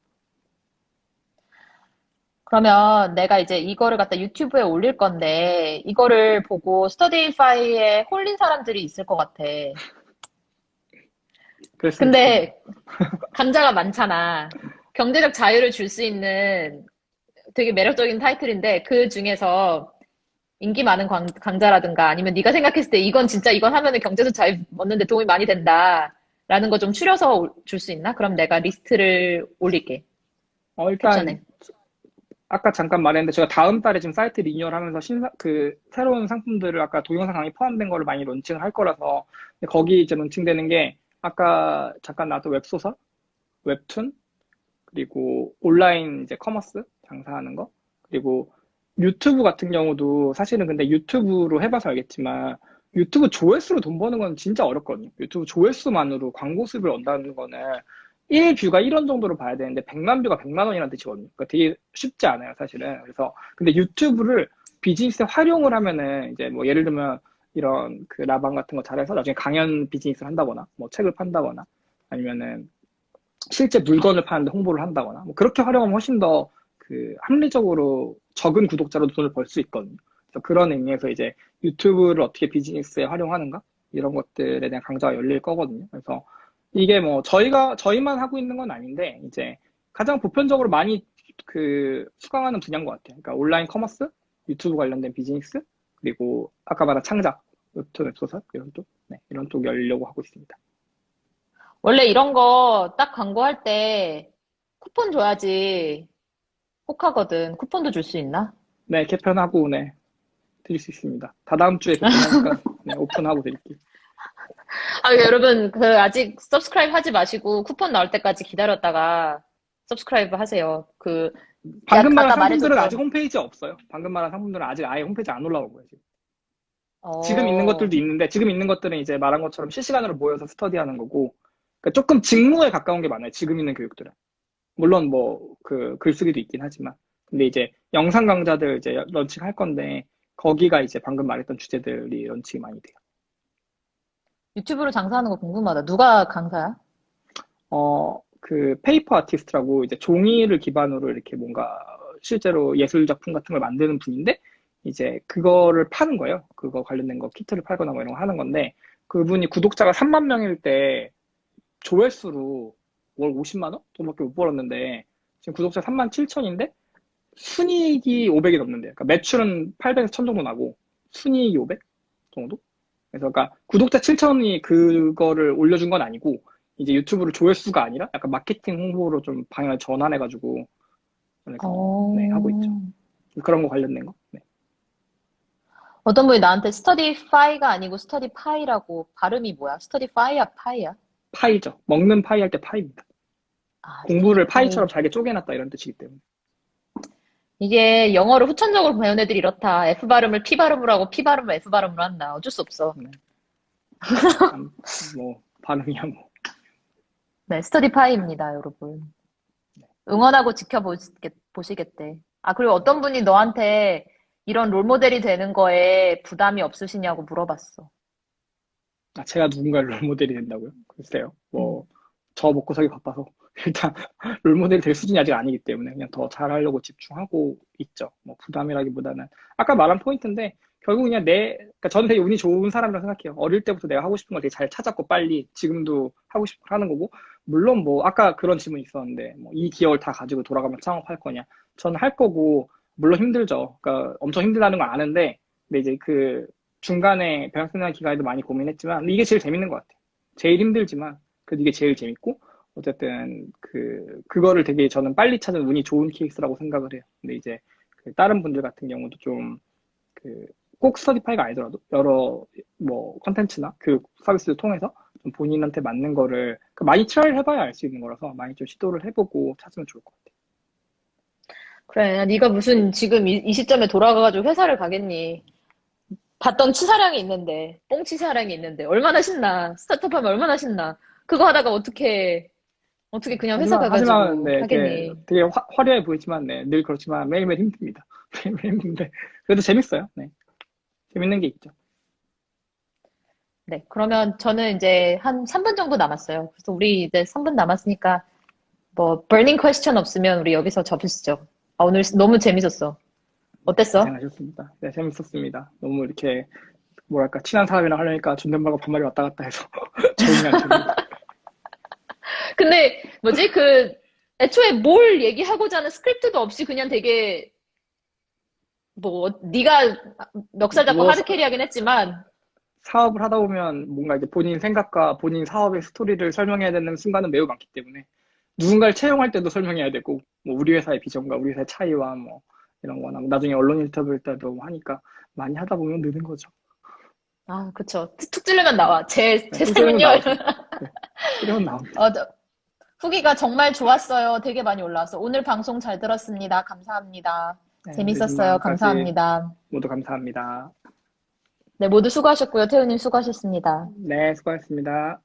그러면 내가 이제 이거를 갖다 유튜브에 올릴 건데, 이거를 보고 스터디파이에 홀린 사람들이 있을 것 같아. 그랬으면 좋겠네요. 근데 강좌가 많잖아. 경제적 자유를 줄 수 있는 되게 매력적인 타이틀인데, 그 중에서 인기 많은 강좌라든가 아니면 네가 생각했을 때 이건 진짜 이건 하면은 경제적 자유 얻는데 도움이 많이 된다. 라는 거 좀 추려서 줄 수 있나? 그럼 내가 리스트를 올릴게. 일단 캡션에. 아까 잠깐 말했는데 제가 다음 달에 지금 사이트 리뉴얼하면서 새로운 상품들을 아까 동영상 강의 포함된 거를 많이 론칭을 할 거라서 거기 이제 론칭되는 게 아까 잠깐 나왔던 웹소설, 웹툰, 그리고 온라인 이제 커머스 장사하는 거, 그리고 유튜브 같은 경우도 사실은 근데 유튜브로 해봐서 알겠지만 유튜브 조회수로 돈 버는 건 진짜 어렵거든요. 유튜브 조회수만으로 광고 수입을 얻는다는 거는 1뷰가 1원 정도로 봐야 되는데 100만 뷰가 100만 원이라는 뜻이거든요. 그러니까 되게 쉽지 않아요, 사실은. 그래서 근데 유튜브를 비즈니스에 활용을 하면은 이제 뭐 예를 들면 이런 그 라방 같은 거 잘해서 나중에 강연 비즈니스를 한다거나 뭐 책을 판다거나 아니면은 실제 물건을 파는데 홍보를 한다거나 뭐 그렇게 활용하면 훨씬 더 그 합리적으로 적은 구독자로도 돈을 벌 수 있거든요. 그래서 그런 의미에서 이제 유튜브를 어떻게 비즈니스에 활용하는가 이런 것들에 대한 강좌가 열릴 거거든요. 그래서 이게 뭐 저희만 하고 있는 건 아닌데 이제 가장 보편적으로 많이 그 수강하는 분야인 것 같아요. 그러니까 온라인 커머스, 유튜브 관련된 비즈니스, 그리고 아까 말한 창작, 웹툰, 웹소설 이런 쪽, 네, 이런 쪽 열려고 하고 있습니다. 원래 이런 거 딱 광고할 때 쿠폰 줘야지 혹하거든. 쿠폰도 줄 수 있나? 네, 개편하고 네, 드릴 수 있습니다. 다다음 주에 개편하니까 네, 오픈하고 드릴게요. 아, 여러분, 아직 서브스크라이브 하지 마시고 쿠폰 나올 때까지 기다렸다가 서브스크라이브 하세요. 방금 말한 아까 상품들은 아직 말해줬던, 홈페이지에 없어요. 방금 말한 상품들은 아직 아예 홈페이지에 안 올라오고요. 지금 있는 어, 것들도 있는데 지금 있는 것들은 이제 말한 것처럼 실시간으로 모여서 스터디하는 거고 그러니까 조금 직무에 가까운 게 많아요. 지금 있는 교육들은. 물론 뭐 그 글쓰기도 있긴 하지만 근데 이제 영상 강좌들 이제 런칭할 건데 거기가 이제 방금 말했던 주제들이 런칭이 많이 돼요. 유튜브로 장사하는 거 궁금하다. 누가 강사야? 그 페이퍼 아티스트라고 이제 종이를 기반으로 이렇게 뭔가 실제로 예술 작품 같은 걸 만드는 분인데 이제 그거를 파는 거예요. 그거 관련된 거 키트를 팔거나 뭐 이런 거 하는 건데 그분이 구독자가 3만 명일 때 조회수로 월 50만 원 돈밖에 못 벌었는데 지금 구독자 3만 7천인데 순이익이 500이 넘는데요. 그러니까 매출은 800에서 1000 정도 나고 순이익이 500 정도? 그래서 그러니까 구독자 7천이 그거를 올려준 건 아니고 이제 유튜브로 조회수가 아니라 약간 마케팅 홍보로 좀 방향을 전환해가지고 그래서 네 하고 있죠. 어, 그런 거 관련된 거. 네. 어떤 분이 나한테 스터디파이가 아니고 스터디파이라고 발음이 뭐야? 스터디파이야, 파이야? 파이죠. 먹는 파이 할 때 파이입니다. 아, 공부를 스터디파이. 파이처럼 잘게 쪼개놨다 이런 뜻이기 때문에. 이게 영어를 후천적으로 배운 애들이 이렇다. F 발음을 P 발음으로 하고 P 발음을 F 발음으로 한다. 어쩔 수 없어. 네. 뭐 발음이야 뭐. 네, 스터디파이입니다, 여러분. 응원하고 지켜보시겠대. 아, 그리고 어떤 분이 너한테 이런 롤모델이 되는 거에 부담이 없으시냐고 물어봤어. 제가 누군가의 롤모델이 된다고요? 글쎄요. 음. 뭐 저 먹고 살기 바빠서 일단 롤모델이 될 수준이 아직 아니기 때문에 그냥 더 잘하려고 집중하고 있죠. 뭐 부담이라기보다는 아까 말한 포인트인데 결국 그냥 그러니까 저는 되게 운이 좋은 사람이라고 생각해요. 어릴 때부터 내가 하고 싶은 걸 되게 잘 찾았고 빨리 지금도 하고 싶은 걸 하는 거고 물론 뭐 아까 그런 질문이 있었는데 뭐 이 기억을 다 가지고 돌아가면 창업할 거냐? 저는 할 거고 물론 힘들죠. 그러니까 엄청 힘들다는 걸 아는데 근데 이제 그 중간에 배학생활 기간에도 많이 고민했지만 이게 제일 재밌는 것 같아요. 제일 힘들지만 그래도 이게 제일 재밌고 어쨌든 그거를 되게 저는 빨리 찾은 운이 좋은 케이스라고 생각을 해요. 근데 이제 그 다른 분들 같은 경우도 좀 그 꼭 스터디파이가 아니더라도 여러 뭐 컨텐츠나 교육 서비스를 통해서 좀 본인한테 맞는 거를 많이 트라이를 해봐야 알 수 있는 거라서 많이 좀 시도를 해보고 찾으면 좋을 것 같아요. 그래, 네가 무슨 지금 이 시점에 돌아가가지고 회사를 가겠니? 봤던 치사량이 있는데, 뽕 치사량이 있는데, 얼마나 신나. 스타트업 하면 얼마나 신나. 그거 하다가 어떻게 그냥 회사 하지만 가가지고 네, 하겠니? 되게 화려해 보이지만 네, 늘 그렇지만 매일매일 힘듭니다. 매일매일 힘든데 그래도 재밌어요. 네, 재밌는 게 있죠. 네, 그러면 저는 이제 한 3분 정도 남았어요. 그래서 우리 이제 3분 남았으니까, 뭐, burning question 없으면 우리 여기서 접으시죠. 오늘 너무 재밌었어. 어땠어? 고생하셨습니다. 네, 재밌었습니다. 너무 이렇게, 뭐랄까, 친한 사람이랑 하려니까 존댓말과 반말이 왔다 갔다 해서 적응이 안 됩니다. 근데 뭐지? 애초에 뭘 얘기하고자 하는 스크립트도 없이 그냥 되게 뭐 네가 멱살 잡고 누워서 하드캐리 하긴 했지만 사업을 하다 보면 뭔가 이제 본인 생각과 본인 사업의 스토리를 설명해야 되는 순간은 매우 많기 때문에 누군가를 채용할 때도 설명해야 되고, 뭐 우리 회사의 비전과 우리 회사의 차이와 뭐 이런 거나 나중에 언론 인터뷰 때도 하니까 많이 하다 보면 느는 거죠. 아, 그쵸. 툭 찌르면 나와. 제 네, 뚝 찌르면 삶은요. 나오죠. 네, 찌르면 나옵니다. 후기가 정말 좋았어요. 되게 많이 올라왔어. 오늘 방송 잘 들었습니다. 감사합니다. 네, 늦은 재밌었어요. 밤까지 감사합니다. 모두 감사합니다. 네, 모두 수고하셨고요. 태우님 수고하셨습니다. 네, 수고하셨습니다.